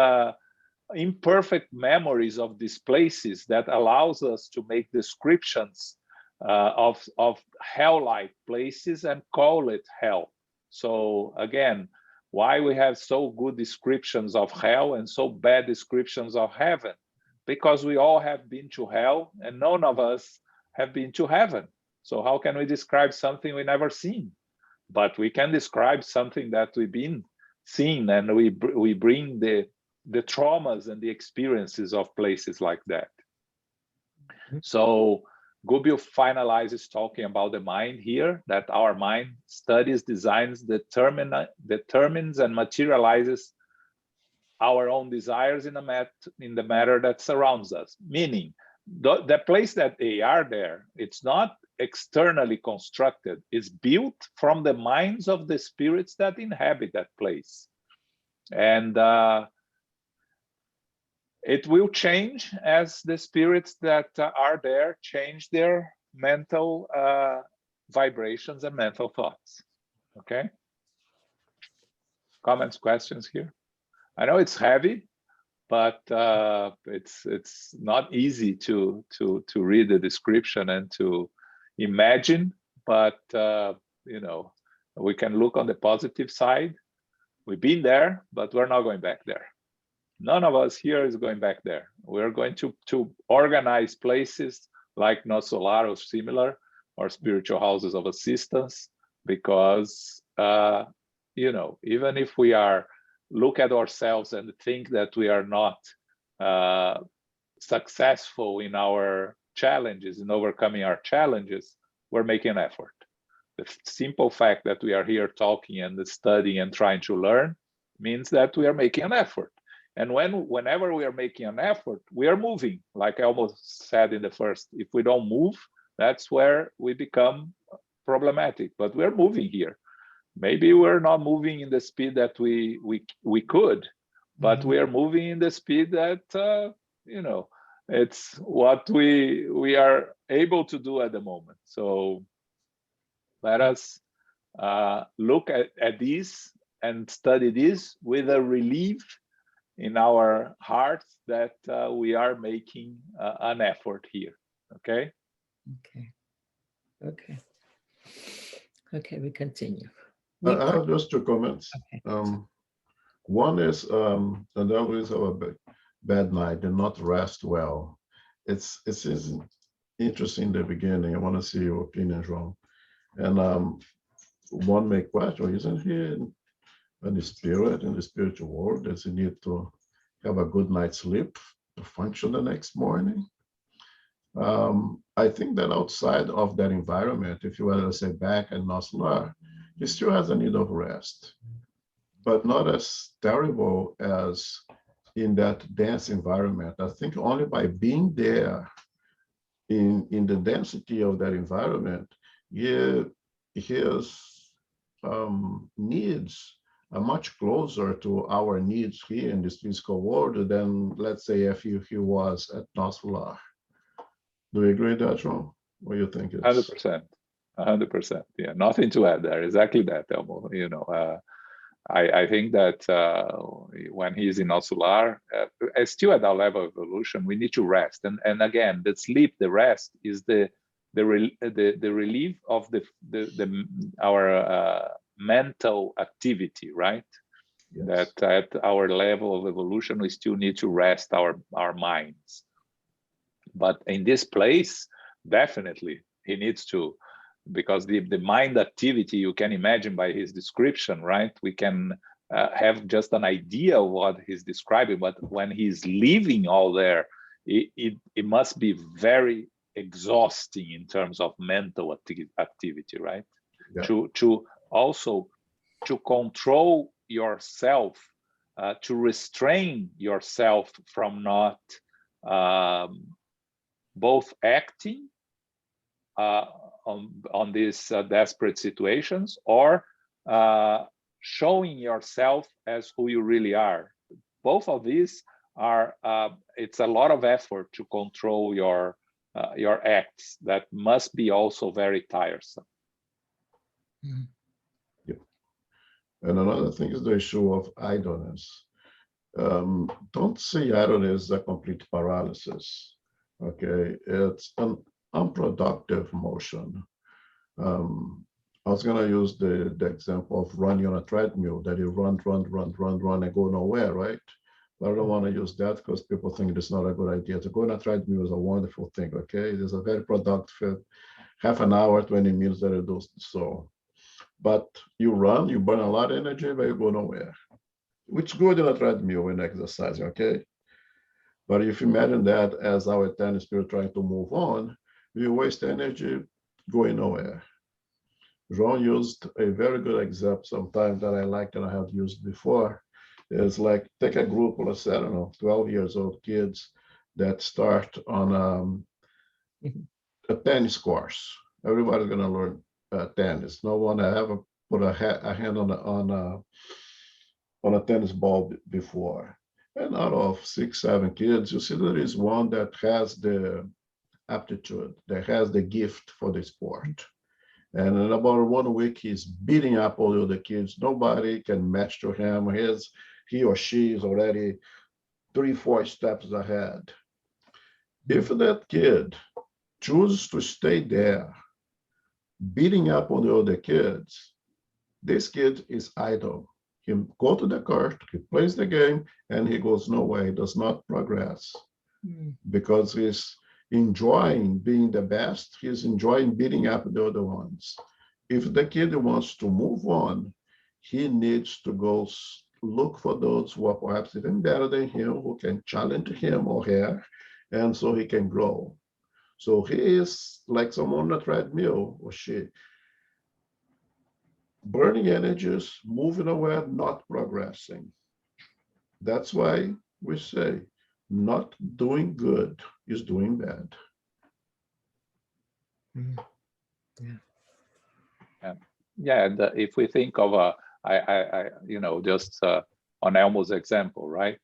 imperfect memories of these places that allows us to make descriptions of hell-like places and call it hell. So again, why we have so good descriptions of hell and so bad descriptions of heaven? Because we all have been to hell and none of us have been to heaven. So how can we describe something we never seen? But we can describe something that we've been seeing, and we bring the traumas and the experiences of places like that. So Gubbio finalizes talking about the mind here, that our mind studies, designs, determines and materializes our own desires in the matter that surrounds us. Meaning, the place that they are there, it's not externally constructed, it's built from the minds of the spirits that inhabit that place. And it will change as the spirits that are there change their mental vibrations and mental thoughts. Okay? Comments, questions here? I know it's heavy, but it's not easy to read the description and to imagine. But you know, we can look on the positive side. We've been there, but we're not going back there. None of us here is going back there. We're going to organize places like No Solar or similar, or spiritual houses of assistance, because you know, even if we are look at ourselves and think that we are not successful in our challenges, in overcoming our challenges, we're making an effort. The simple fact that we are here talking and studying and trying to learn means that we are making an effort. And whenever we are making an effort, we are moving. Like I almost said in the first, if we don't move, that's where we become problematic. But we're moving here. Maybe we're not moving in the speed that we could, but we are moving in the speed that you know, it's what we are able to do at the moment. So let us look at this and study this with a relief in our hearts that we are making an effort here. Okay. Okay, we continue. I have just two comments. Okay. One is, and always have a bad night and not rest well. It's interesting in the beginning. I want to see your opinions, Ron. And one may question, isn't he in the spirit, in the spiritual world? Does he need to have a good night's sleep to function the next morning? I think that outside of that environment, if you were to say back in No Solar, he still has a need of rest, but not as terrible as in that dense environment. I think only by being there in the density of that environment, his needs are much closer to our needs here in this physical world than, let's say, if he was at No Solar. Do you agree with that, Ron? What do you think? 100%. 100%. Yeah, nothing to add there. Exactly that, Elmo. You know, I think that when he's in No Solar, still at our level of evolution, we need to rest. And again, the sleep, the rest is the relief of our mental activity, right? Yes. That at our level of evolution, we still need to rest our minds. But in this place, definitely he needs to, because the mind activity, you can imagine by his description, right? We can have just an idea of what he's describing, but when he's living all there, it must be very exhausting in terms of mental activity, right? Yeah. To also to control yourself, to restrain yourself from not both acting on these desperate situations, or showing yourself as who you really are. Both of these are, it's a lot of effort to control your acts that must be also very tiresome. Mm. Yeah. And another thing is the issue of idleness. Don't see idleness as a complete paralysis. Okay, it's an unproductive motion. I was going to use the example of running on a treadmill, that you run, and go nowhere, right? But I don't want to use that because people think it's not a good idea. To go on a treadmill is a wonderful thing, okay? It is a very productive, half an hour, 20 minutes that you do so. But you run, you burn a lot of energy, but you go nowhere. Which is good in a treadmill when exercising, okay? But if you imagine that as our eternal spirit trying to move on, we waste energy going nowhere. Ron used a very good example sometimes that I liked and I have used before. It's like take a group of, let's say, I don't know, 12 years old kids that start on a tennis course. Everybody's going to learn tennis. No one ever put a hand on a tennis ball before. And out of 6, 7 kids, you see there is one that has the aptitude, that has the gift for the sport. And in about 1 week, he's beating up all the other kids. Nobody can match to him. He or she is already 3, 4 steps ahead. If that kid chooses to stay there, beating up on the other kids, this kid is idle. He go to the court, he plays the game, and he goes nowhere. He does not progress because he's enjoying being the best. He's enjoying beating up the other ones. If the kid wants to move on, he needs to go look for those who are perhaps even better than him, who can challenge him or her, and so he can grow. So he is like someone on a treadmill, or she, burning energies, moving away, not progressing. That's why we say not doing good is doing bad. Yeah, and if we think of just on Elmo's example, right?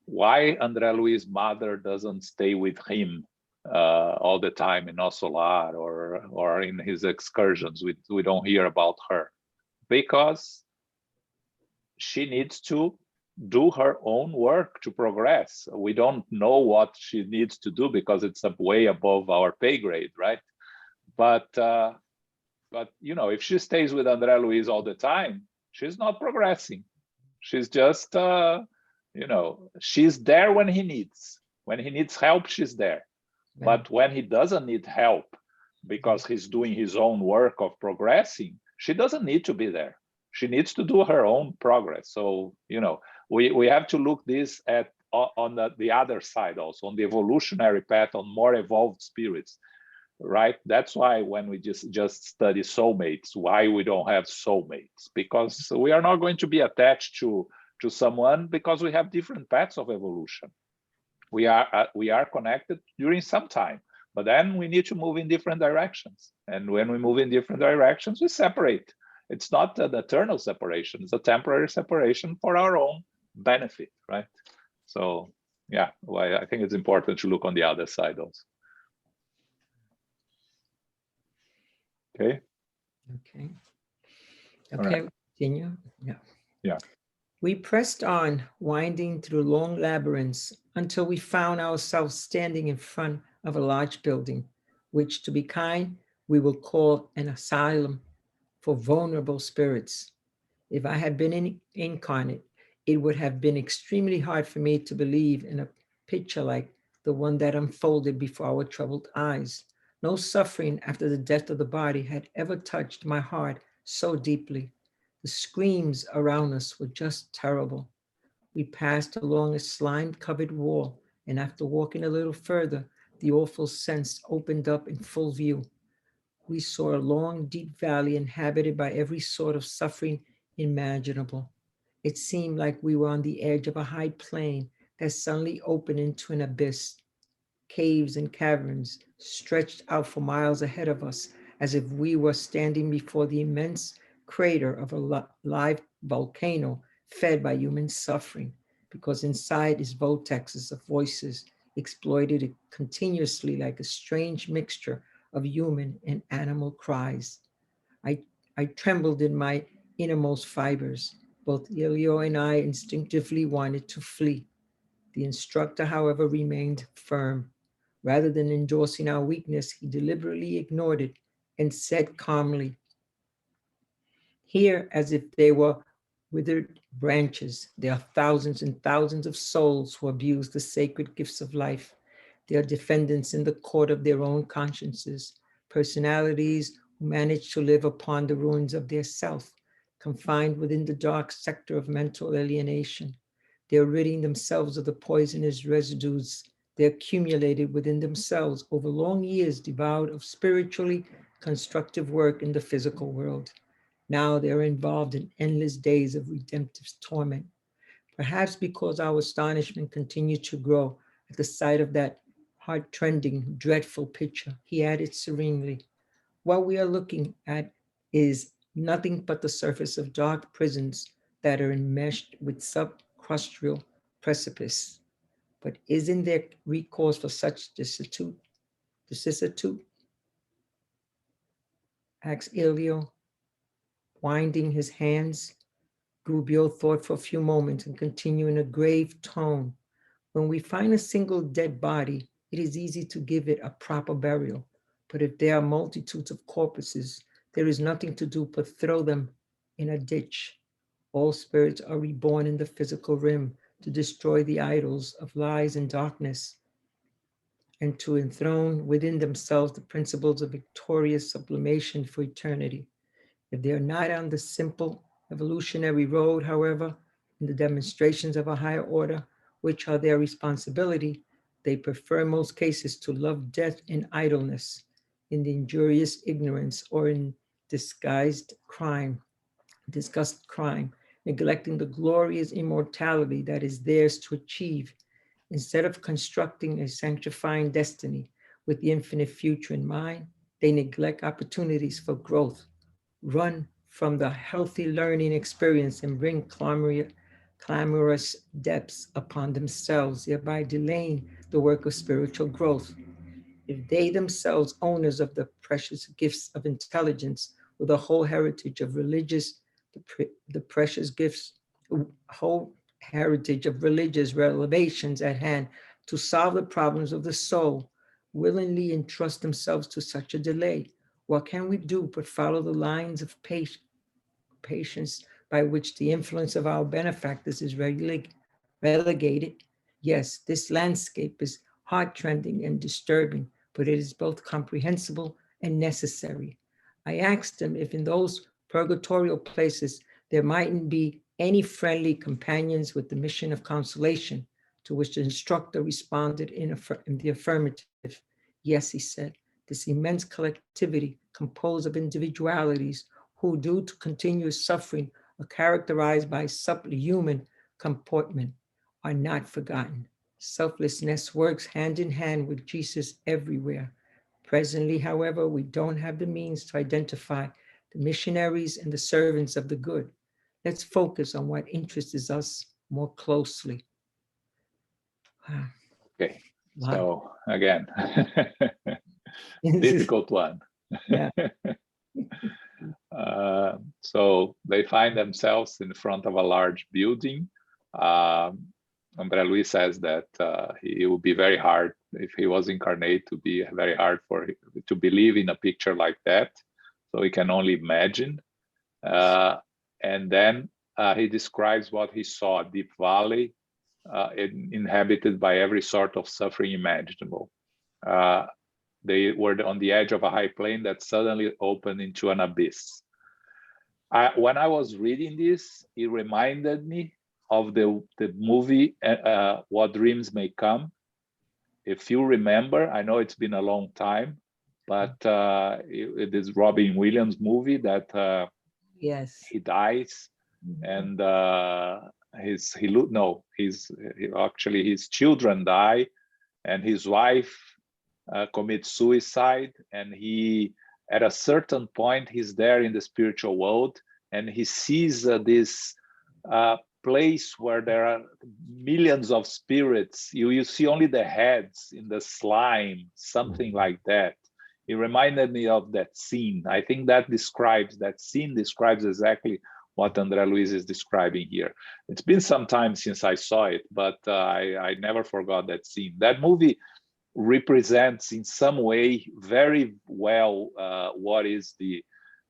Why Andre Luiz's mother doesn't stay with him all the time in Ossolar or in his excursions? We don't hear about her because she needs to do her own work to progress. We don't know what she needs to do because it's way above our pay grade, right? But if she stays with Andre Luiz all the time, she's not progressing. She's just she's there when he needs help, she's there. But when he doesn't need help because he's doing his own work of progressing, she doesn't need to be there. She needs to do her own progress. So we have to look this at on the other side also, on the evolutionary path, on more evolved spirits, right? That's why when we just study soulmates, why we don't have soulmates, because we are not going to be attached to someone because we have different paths of evolution. We are connected during some time, but then we need to move in different directions. And when we move in different directions, we separate. It's not an eternal separation, it's a temporary separation for our own benefit, right? So yeah, well, I think it's important to look on the other side also. Okay. Right. Continue. Yeah. We pressed on, winding through long labyrinths until we found ourselves standing in front of a large building, which, to be kind, we will call an asylum for vulnerable spirits. If I had been incarnate, it would have been extremely hard for me to believe in a picture like the one that unfolded before our troubled eyes. No suffering after the death of the body had ever touched my heart so deeply. The screams around us were just terrible. We passed along a slime-covered wall, and after walking a little further, the awful sense opened up in full view. We saw a long, deep valley inhabited by every sort of suffering imaginable. It seemed like we were on the edge of a high plain that suddenly opened into an abyss. Caves and caverns stretched out for miles ahead of us, as if we were standing before the immense crater of a live volcano fed by human suffering, because inside its vortexes of voices exploited it continuously like a strange mixture of human and animal cries. I trembled in my innermost fibers. Both Elio and I instinctively wanted to flee. The instructor, however, remained firm. Rather than endorsing our weakness, he deliberately ignored it and said calmly, "Here, as if they were withered branches, there are thousands and thousands of souls who abuse the sacred gifts of life. They are defendants in the court of their own consciences, personalities who manage to live upon the ruins of their self, confined within the dark sector of mental alienation. They are ridding themselves of the poisonous residues they accumulated within themselves over long years devoid of spiritually constructive work in the physical world. Now they are involved in endless days of redemptive torment. Perhaps because our astonishment continued to grow at the sight of that heart-trending, dreadful picture, he added serenely, what we are looking at is nothing but the surface of dark prisons that are enmeshed with subcrustal precipice. But isn't there recourse for such vicissitude? Asked Elio, winding his hands. Gubbio thought for a few moments and continued in a grave tone. When we find a single dead body, it is easy to give it a proper burial. But if there are multitudes of corpses, there is nothing to do but throw them in a ditch. All spirits are reborn in the physical realm to destroy the idols of lies and darkness, and to enthrone within themselves the principles of victorious sublimation for eternity. If they are not on the simple evolutionary road, however, in the demonstrations of a higher order, which are their responsibility, they prefer in most cases to love death in idleness, in the injurious ignorance, or in disguised crime, neglecting the glorious immortality that is theirs to achieve. Instead of constructing a sanctifying destiny with the infinite future in mind, they neglect opportunities for growth, run from the healthy learning experience, and bring clamorous depths upon themselves, thereby delaying the work of spiritual growth. If they themselves, owners of the precious gifts of intelligence, with a whole heritage of the precious gifts, whole heritage of religious revelations at hand to solve the problems of the soul, willingly entrust themselves to such a delay, what can we do but follow the lines of patience by which the influence of our benefactors is relegated? Yes, this landscape is heart-rending and disturbing, but it is both comprehensible and necessary. I asked him if in those purgatorial places there mightn't be any friendly companions with the mission of consolation, to which the instructor responded in the affirmative. Yes, he said, this immense collectivity composed of individualities who, due to continuous suffering, are characterized by subhuman comportment, are not forgotten. Selflessness works hand in hand with Jesus everywhere. Presently, however, we don't have the means to identify the missionaries and the servants of the good. Let's focus on what interests us more closely. Okay, Wow. so again, difficult one. Yeah. So they find themselves in front of a large building. Andre Luiz says that it would be very hard if he was incarnate to be very hard for him to believe in a picture like that. So he can only imagine. And then he describes what he saw: a deep valley inhabited by every sort of suffering imaginable. They were on the edge of a high plain that suddenly opened into an abyss. When I was reading this, it reminded me of the movie What Dreams May Come. if you remember, I know it's been a long time, but it is Robin Williams movie that Yes. he dies, and actually his children die, and his wife commits suicide, and he, at a certain point, he's there in the spiritual world, and he sees this place where there are millions of spirits. You see only the heads in the slime, something like that. It reminded me of that scene. I think that scene describes exactly what Andre Luiz is describing here. It's been some time since I saw it, but I never forgot that scene. That movie represents in some way very well what is the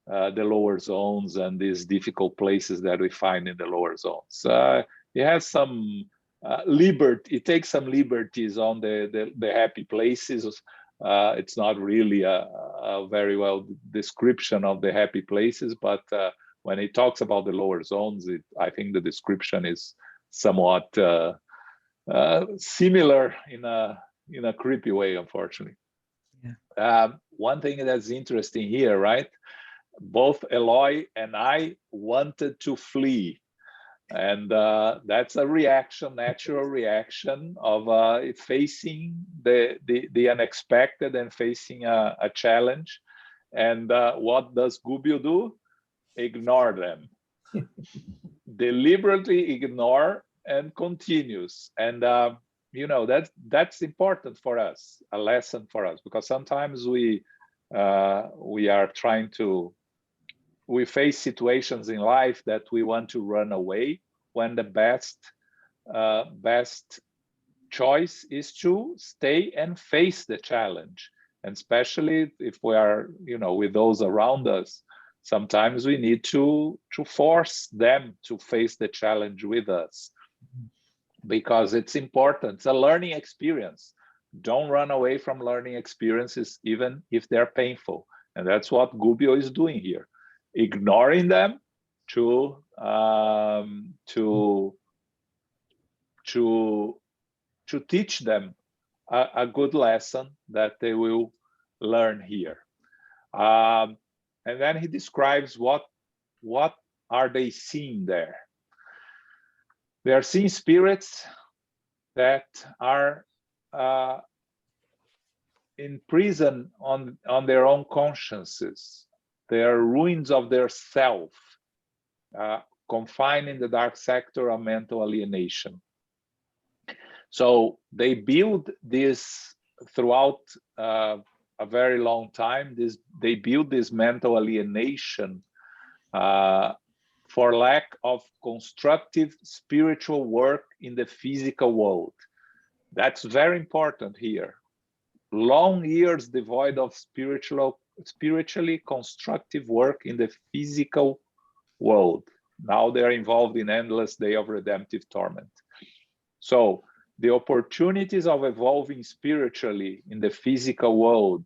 lower zones and these difficult places that we find in the lower zones. It has some liberty. It takes some liberties on the happy places. It's not really a very well description of the happy places, but when it talks about the lower zones, I think the description is somewhat similar in a creepy way, unfortunately. Yeah. One thing that's interesting here, right? Both Eloy and I wanted to flee. And that's a reaction, natural reaction of facing the unexpected and facing a challenge. And what does Gubbio do? Ignore them. Deliberately ignore and continues. And that's important for us, a lesson for us, because sometimes we are trying to, we face situations in life that we want to run away, when the best choice is to stay and face the challenge. And especially if we are, with those around us, sometimes we need to force them to face the challenge with us, because it's important. It's a learning experience. Don't run away from learning experiences, even if they're painful. And that's what Gubbio is doing here, ignoring them to teach them a good lesson that they will learn here. And then he describes what are they seeing there. They are seeing spirits that are in prison on their own consciences. They are ruins of their self, confined in the dark sector of mental alienation. So they build this throughout a very long time. They build this mental alienation for lack of constructive spiritual work in the physical world. That's very important here. Long years devoid of spiritually constructive work in the physical world. Now they're involved in endless day of redemptive torment. So the opportunities of evolving spiritually in the physical world,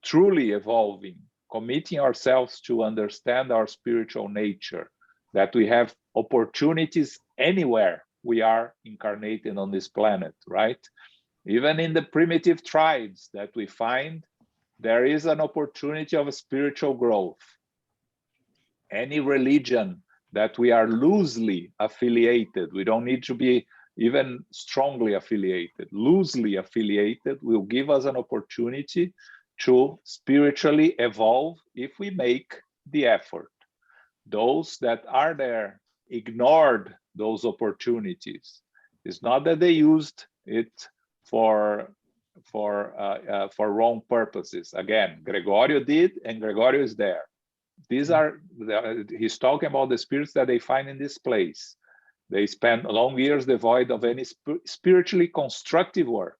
truly evolving, committing ourselves to understand our spiritual nature, that we have opportunities anywhere we are incarnated on this planet, right? Even in the primitive tribes that we find, there is an opportunity of a spiritual growth. Any religion that we are loosely affiliated, we don't need to be even strongly affiliated, loosely affiliated will give us an opportunity to spiritually evolve if we make the effort. Those that are there ignored those opportunities. It's not that they used it for wrong purposes. Again, Gregorio did, and Gregorio is there. He's talking about the spirits that they find in this place. They spend long years devoid of any spiritually constructive work,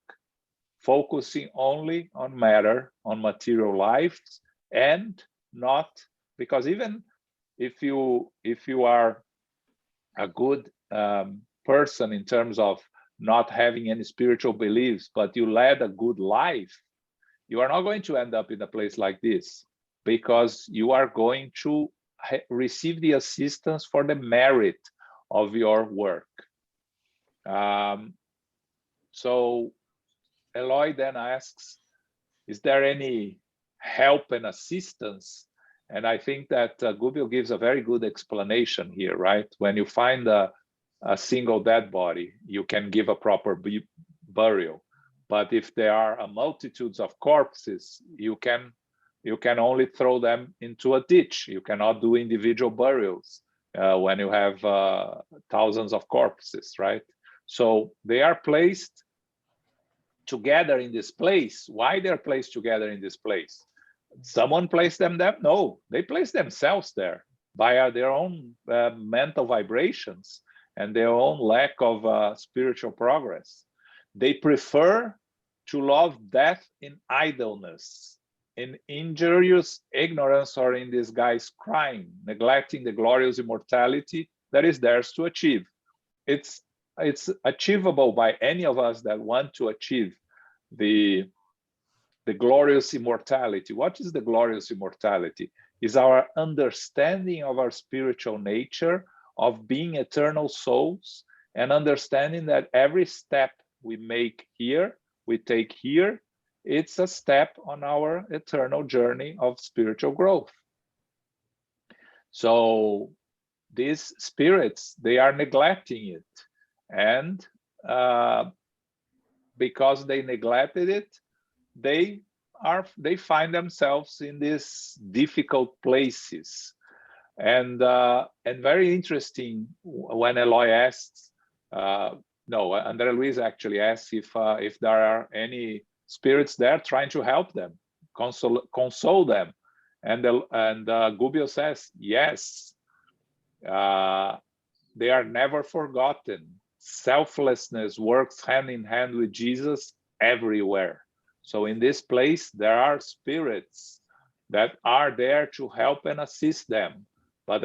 focusing only on matter, on material life, and not, because even if you are a good person in terms of not having any spiritual beliefs, but you led a good life, you are not going to end up in a place like this, because you are going to receive the assistance for the merit of your work. So Eloy then asks, is there any help and assistance? And I think that Gubbio gives a very good explanation here, right? When you find a single dead body, you can give a proper burial. But if there are multitudes of corpses, you can only throw them into a ditch. You cannot do individual burials when you have thousands of corpses, right? So they are placed together in this place. Why they're placed together in this place? Someone placed them there? No, they placed themselves there by their own mental vibrations and their own lack of spiritual progress. They prefer to love death in idleness, in injurious ignorance, or in disguised crime, neglecting the glorious immortality that is theirs to achieve. It's achievable by any of us that want to achieve the glorious immortality. What is the glorious immortality? Is our understanding of our spiritual nature, of being eternal souls, and understanding that every step we make here, we take here, it's a step on our eternal journey of spiritual growth. So these spirits, they are neglecting it. And because they neglected it, they find themselves in these difficult places. And very interesting when Eloy asks, Andre Luiz actually asks if there are any spirits there trying to help them, console them. And Gubbio says, yes, they are never forgotten. Selflessness works hand in hand with Jesus everywhere. So in this place, there are spirits that are there to help and assist them. But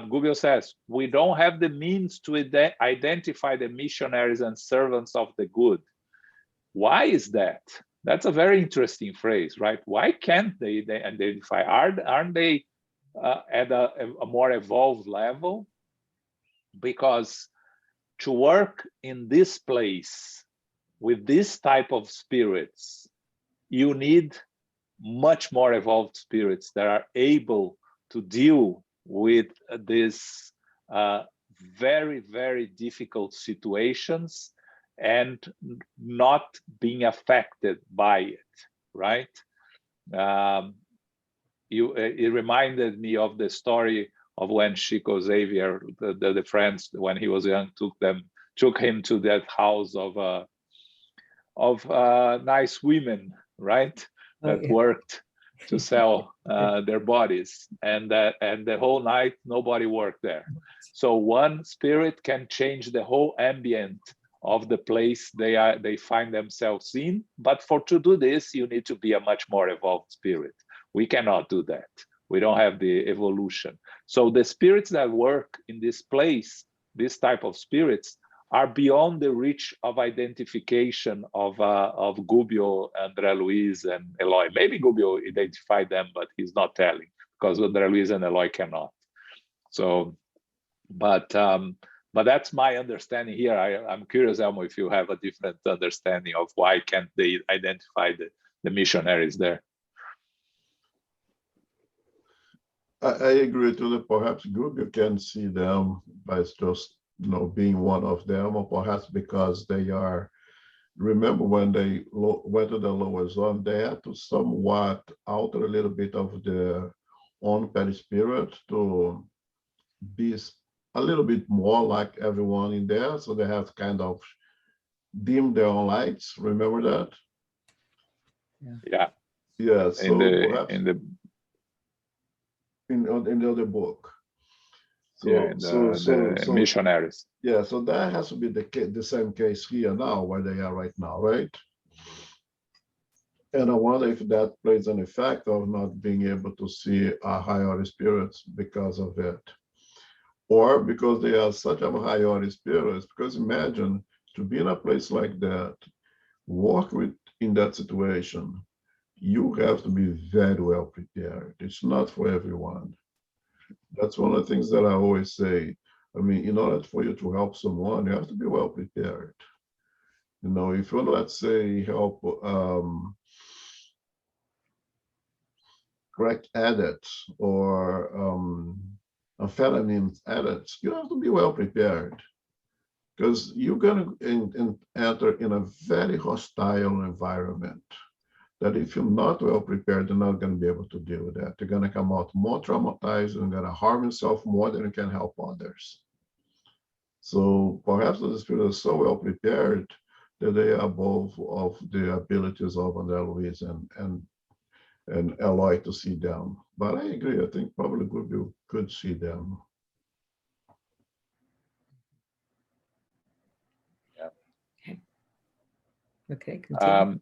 Gubbio says, we don't have the means to identify the missionaries and servants of the good. Why is that? That's a very interesting phrase, right? Why can't they identify? Aren't they at a more evolved level? Because to work in this place with this type of spirits, you need much more evolved spirits that are able to deal with these very, very difficult situations and not being affected by it, right? It reminded me of the story of when Chico Xavier, the friends, when he was young, took him to that house of nice women, right? That worked to sell their bodies, and the whole night nobody worked there. So one spirit can change the whole ambient of the place they find themselves in. But to do this, you need to be a much more evolved spirit. We cannot do that. We don't have the evolution. So the spirits that work in this place, this type of spirits, are beyond the reach of identification of Gubbio, Andre Luiz, and Eloy. Maybe Gubbio identified them, but he's not telling, because Andre Luiz and Eloy cannot. So, but that's my understanding here. I'm curious, Elmo, if you have a different understanding of why can't they identify the missionaries there. I agree to that. Perhaps Gubbio can see them by just being one of them, or perhaps because they are. Remember when they went to the lower zone, they had to somewhat alter a little bit of their own perispirit to be a little bit more like everyone in there. So they have kind of dimmed their own lights. Remember that? Yeah. Yeah. So in the other book. So, yeah, the missionaries. Yeah, so that has to be the same case here now, where they are right now, right? And I wonder if that plays an effect of not being able to see our higher spirits because of it. Or because they are such a higher spirits, because imagine to be in a place like that, work in that situation, you have to be very well prepared. It's not for everyone. That's one of the things that I always say. I mean, in order for you to help someone, you have to be well prepared. You know, if you, let's say, help crack addicts or amphetamine addicts, you have to be well prepared, because you're going to enter in a very hostile environment that if you're not well prepared, you're not going to be able to deal with that. You're going to come out more traumatized and going to harm yourself more than you can help others. So perhaps the Spirit is so well prepared that they are above of the abilities of Andre Luiz and Eloy to see them. But I agree, I think probably you could see them. Okay, continue.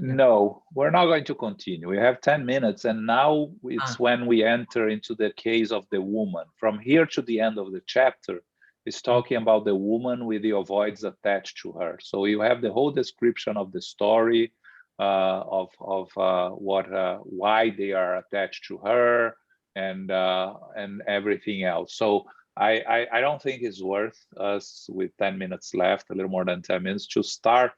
No, we're not going to continue. We have 10 minutes, and now it's when we enter into the case of the woman. From here to the end of the chapter, it's talking about the woman with the ovoids attached to her. So you have the whole description of the story of why they are attached to her and everything else. So I don't think it's worth us, with 10 minutes left, a little more than 10 minutes, to start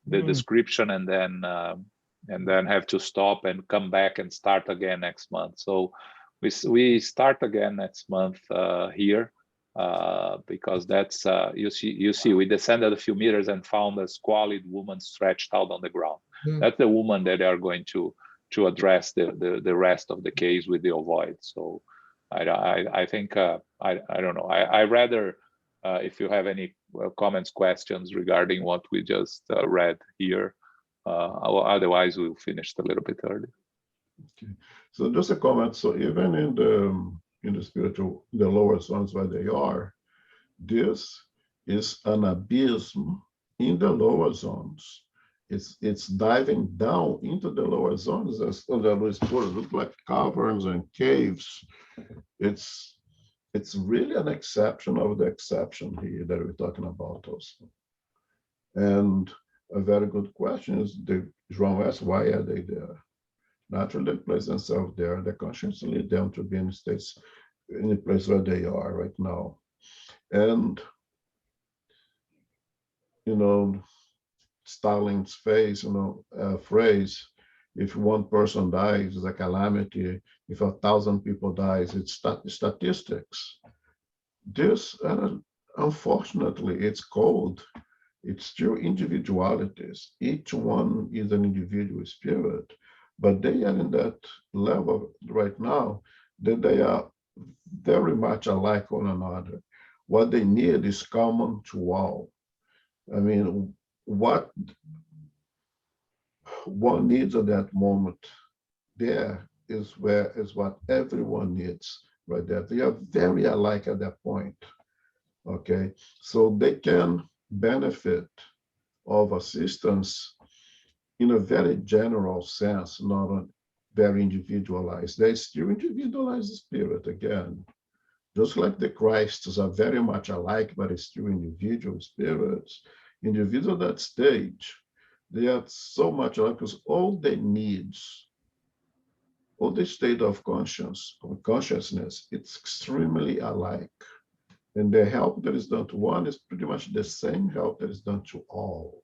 the description and then have to stop and come back and start again next month. So we start again next month here because that's you see we descended a few meters and found a squalid woman stretched out on the ground. That's the woman that they are going to address the rest of the case with the ovoid. So I think I don't know. I rather if you have any comments, questions regarding what we just read here. Otherwise, we'll finish a little bit early. Okay. So just a comment. So even in the spiritual, the lower zones where they are, this is an abysm in the lower zones. It's diving down into the lower zones, as Andre Luiz put it, look like caverns and caves. It's really an exception of the exception here that we're talking about also. And a very good question is, João asked, why are they there? Naturally, they place themselves there. They consciously lead them to be in states, in the place where they are right now. And, you know, Stalin's phrase, if one person dies, it's a calamity. If 1,000 people dies, it's statistics. This, unfortunately, it's cold. It's still individualities. Each one is an individual spirit, but they are in that level right now that they are very much alike one another. What they need is common to all. I mean, what one needs at that moment there is what everyone needs right there. They are very alike at that point. Okay, so they can benefit of assistance in a very general sense, not a very individualized. They still individualize the spirit again. Just like the Christs are very much alike, but it's still individual spirits. Individuals at that stage, they are so much alike because all they needs, all the state of consciousness, it's extremely alike. And the help that is done to one is pretty much the same help that is done to all.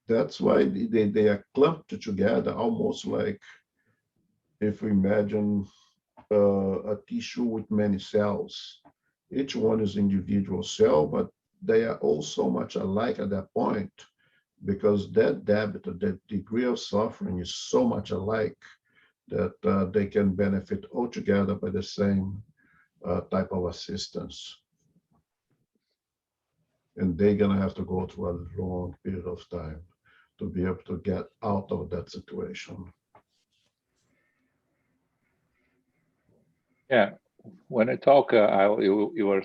That's why they are clumped together, almost like if we imagine a tissue with many cells. Each one is an individual cell, but they are all so much alike at that point because that depth, that degree of suffering is so much alike that they can benefit altogether by the same type of assistance. And they're going to have to go through a long period of time to be able to get out of that situation. Yeah, when I talk, you were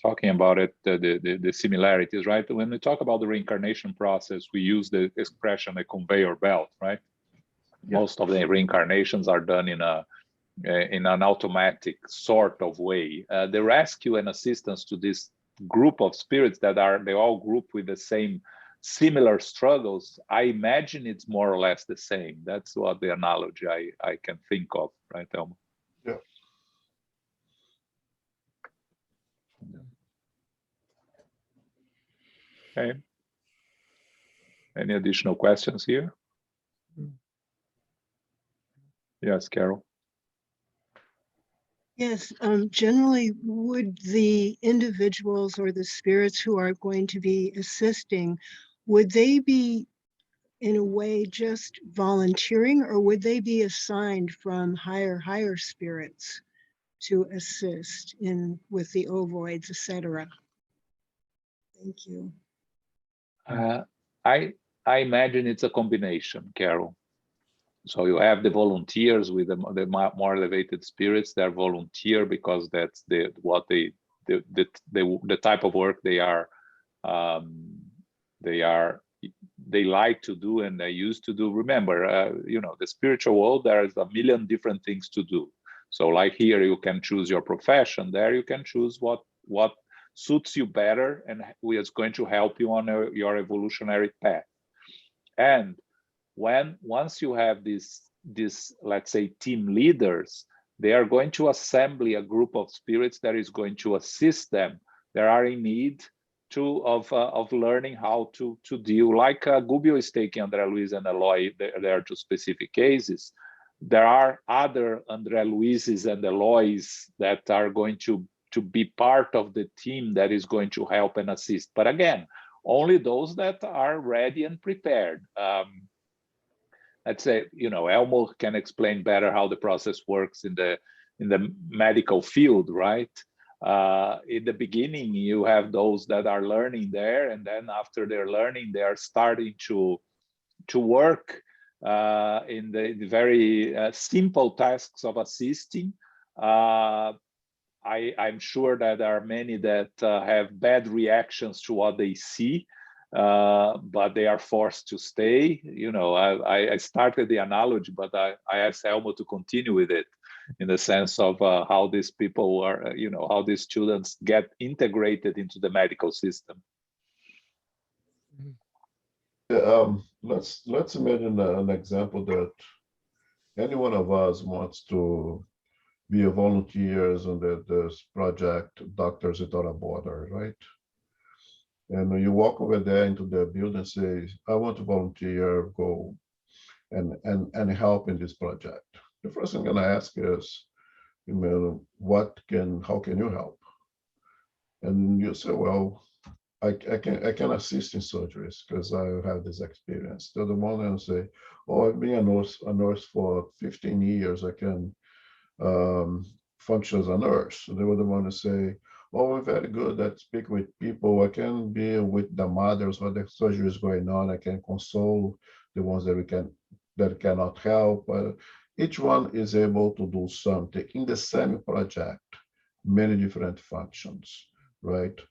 talking about it, the similarities, right? When we talk about the reincarnation process, we use the expression a conveyor belt, right? Yeah. Most of the reincarnations are done in an automatic sort of way. The rescue and assistance to this group of spirits they all group with the same similar struggles, I imagine it's more or less the same. That's what the analogy I can think of, right, Elmo? Yeah. Okay. Any additional questions here? Yes, Carol. Yes, generally, would the individuals or the spirits who are going to be assisting, would they be in a way just volunteering, or would they be assigned from higher spirits to assist in with the ovoids, etc.? Thank you. I imagine it's a combination, Carol. So you have the volunteers with the more elevated spirits. They're volunteer because that's the type of work they like to do and they used to do. Remember, you know, the spiritual world, there is a million different things to do. So like here, you can choose your profession. There, you can choose what suits you better and is going to help you on your evolutionary path. And once you have these let's say team leaders, they are going to assemble a group of spirits that is going to assist them. They are in need of learning how to deal, like Gubbio is taking Andre Luiz and Eloy there to specific cases. There are other Andre Luizes and Eloys that are going to be part of the team that is going to help and assist. But again, only those that are ready and prepared. Let's say, you know, Elmo can explain better how the process works in the medical field, right? In the beginning, you have those that are learning there, and then after they're learning, they are starting to work in the very simple tasks of assisting. I'm sure that there are many that have bad reactions to what they see, but they are forced to stay. You know, I started the analogy, but I asked Elmo to continue with it in the sense of how these people are, you know, how these students get integrated into the medical system. Let's imagine an example that any one of us wants to be a volunteers on this project, Doctors Without a Border, right? And when you walk over there into the building and say, I want to volunteer, go and help in this project. The first thing I'm gonna ask is, you know, how can you help? And you say, well, I can assist in surgeries because I have this experience. The other one and say, oh, I've been a nurse for 15 years. I can function as a nurse. So they would want to say, oh, I'm very good at speaking with people. I can be with the mothers when the surgery is going on. I can console the ones that cannot help. Each one is able to do something in the same project, many different functions, right?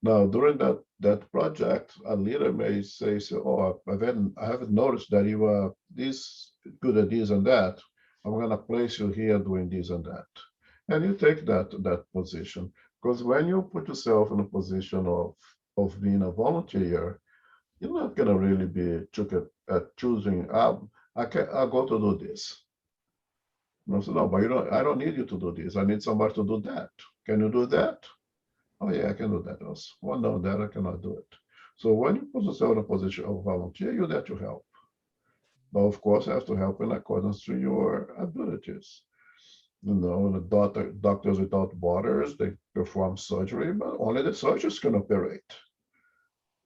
Now, during that project, a leader may say, oh, I haven't noticed that you are this good at this and that. I'm going to place you here doing this and that. And you take that position. Because when you put yourself in a position of being a volunteer, you're not going to really be choosing, I'll go to do this. No, so no, but I don't need you to do this. I need somebody to do that. Can you do that? Oh yeah, I can do that also. Well, no, that I cannot do it. So when you put yourself in a position of volunteer, you're there to help. But of course, you have to help in accordance to your abilities. You know, the Doctors Without Borders, they perform surgery, but only the surgeons can operate.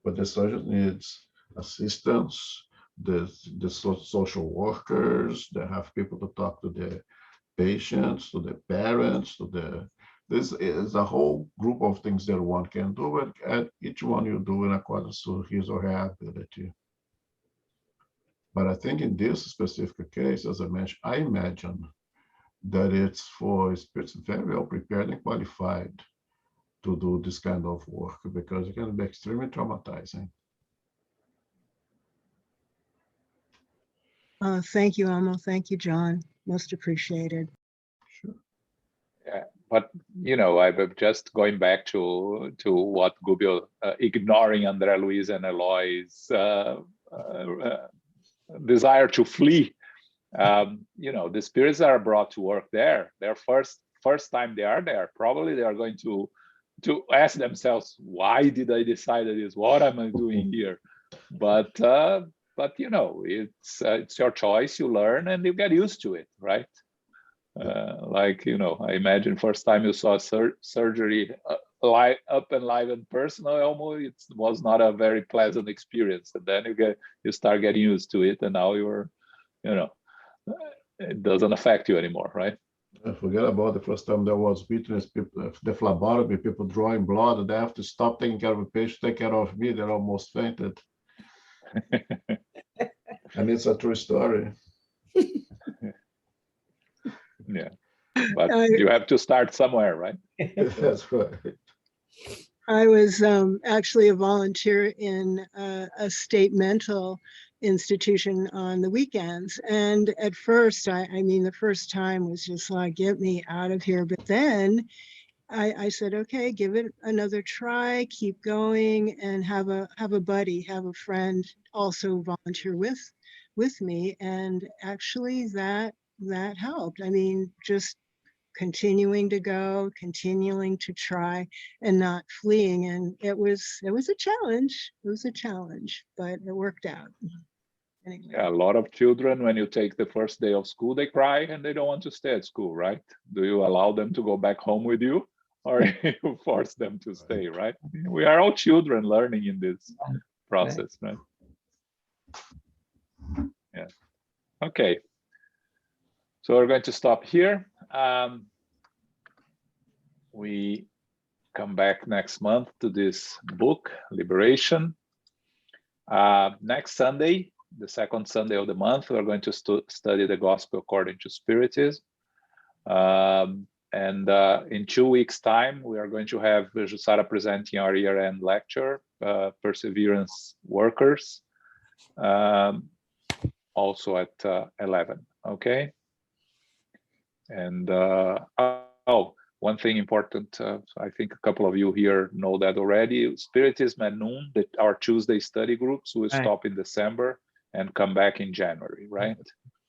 But the surgeon needs assistance, the social workers, they have people to talk to the patients, to the parents, this is a whole group of things that one can do, and each one you do in accordance to his or her ability. But I think in this specific case, as I mentioned, I imagine that it's for spirits very well prepared and qualified to do this kind of work because it can be extremely traumatizing. Thank you, Elmo. Thank you, John. Most appreciated. Sure. Yeah, but you know, I'm just going back to what Gubbio, ignoring Andre Luiz and Eloy's desire to flee. You know, the spirits that are brought to work there, their first time they are there, probably they are going to to ask themselves, why did I decide this? What am I doing here? But you know, it's your choice. You learn and you get used to it, right? Like, you know, I imagine first time you saw surgery up and live in person, almost it was not a very pleasant experience. And then you start getting used to it, and now you're, you know, it doesn't affect you anymore, right? I forget about the first time there was witness people, the phlebotomy, people drawing blood, and they have to stop taking care of a patient, take care of me. They're almost fainted. And it's a true story. Yeah, but you have to start somewhere, right? That's right. I was actually a volunteer in a state mental institution on the weekends. And at first, I mean, the first time was just like, get me out of here. But then I said, okay, give it another try, keep going, and have a buddy, have a friend also volunteer with me. And actually that helped. I mean, just continuing to go, continuing to try, and not fleeing. And it was a challenge. It was a challenge, but it worked out. Anyway. Yeah, a lot of children, when you take the first day of school, they cry and they don't want to stay at school, right? Do you allow them to go back home with you, or you force them to stay, right? We are all children learning in this process, right? Yeah. Okay. So we're going to stop here. We come back next month to this book, Liberation. Next Sunday, the second Sunday of the month, we're going to study the Gospel according to Spiritism. And in 2 weeks' time, we are going to have Jussara presenting our year-end lecture, Perseverance Workers, also at 11, okay? And one thing important, I think a couple of you here know that already, Spiritism at Noon, our Tuesday study groups will stop in December and come back in January, right?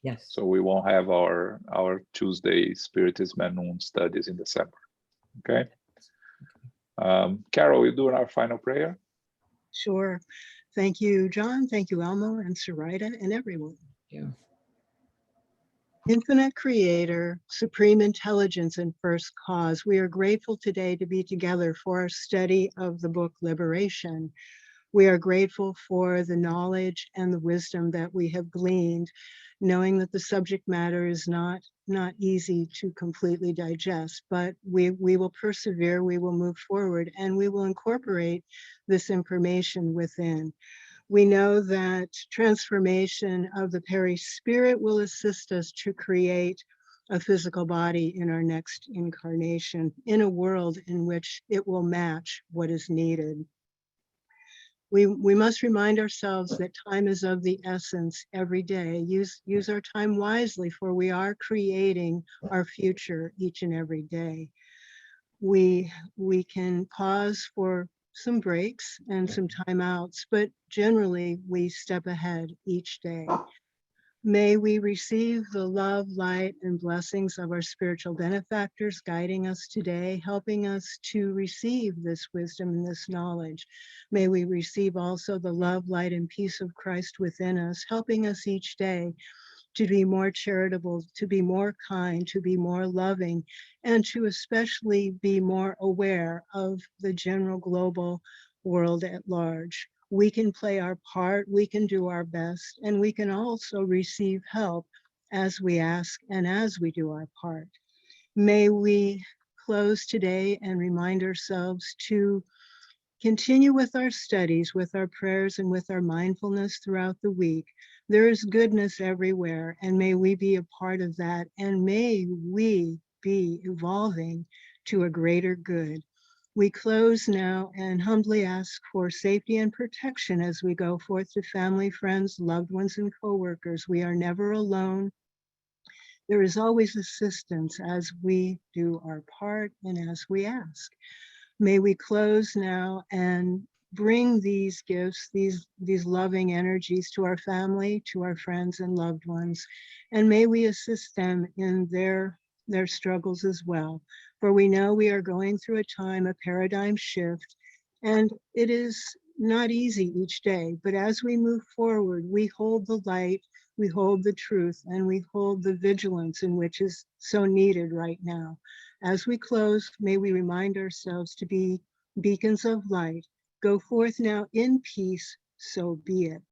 Yes. So we won't have our Tuesday Spiritism at Noon studies in December, okay? Carol, you doing our final prayer? Sure. Thank you, John. Thank you, Elmo and Sarita and everyone. Yeah. Infinite Creator, Supreme Intelligence and First Cause, we are grateful today to be together for our study of the book Liberation. We are grateful for the knowledge and the wisdom that we have gleaned, knowing that the subject matter is not easy to completely digest, but we will persevere, we will move forward, and we will incorporate this information within. We know that transformation of the perispirit will assist us to create a physical body in our next incarnation, in a world in which it will match what is needed. We must remind ourselves that time is of the essence every day. Use our time wisely, for we are creating our future each and every day. We can pause for some breaks and some timeouts, but generally we step ahead each day. May we receive the love, light, and blessings of our spiritual benefactors guiding us today, helping us to receive this wisdom and this knowledge. May we receive also the love, light, and peace of Christ within us, helping us each day to be more charitable, to be more kind, to be more loving, and to especially be more aware of the general global world at large. We can play our part, we can do our best, and we can also receive help as we ask and as we do our part. May we close today and remind ourselves to continue with our studies, with our prayers, and with our mindfulness throughout the week. There is goodness everywhere, and may we be a part of that, and may we be evolving to a greater good. We close now and humbly ask for safety and protection as we go forth to family, friends, loved ones, and coworkers. We are never alone. There is always assistance as we do our part and as we ask. May we close now and bring these gifts, these loving energies to our family, to our friends and loved ones, and may we assist them in their struggles as well. For we know we are going through a time of paradigm shift, and it is not easy each day, but as we move forward, we hold the light, we hold the truth, and we hold the vigilance in which is so needed right now. As we close, may we remind ourselves to be beacons of light. Go forth now in peace, so be it.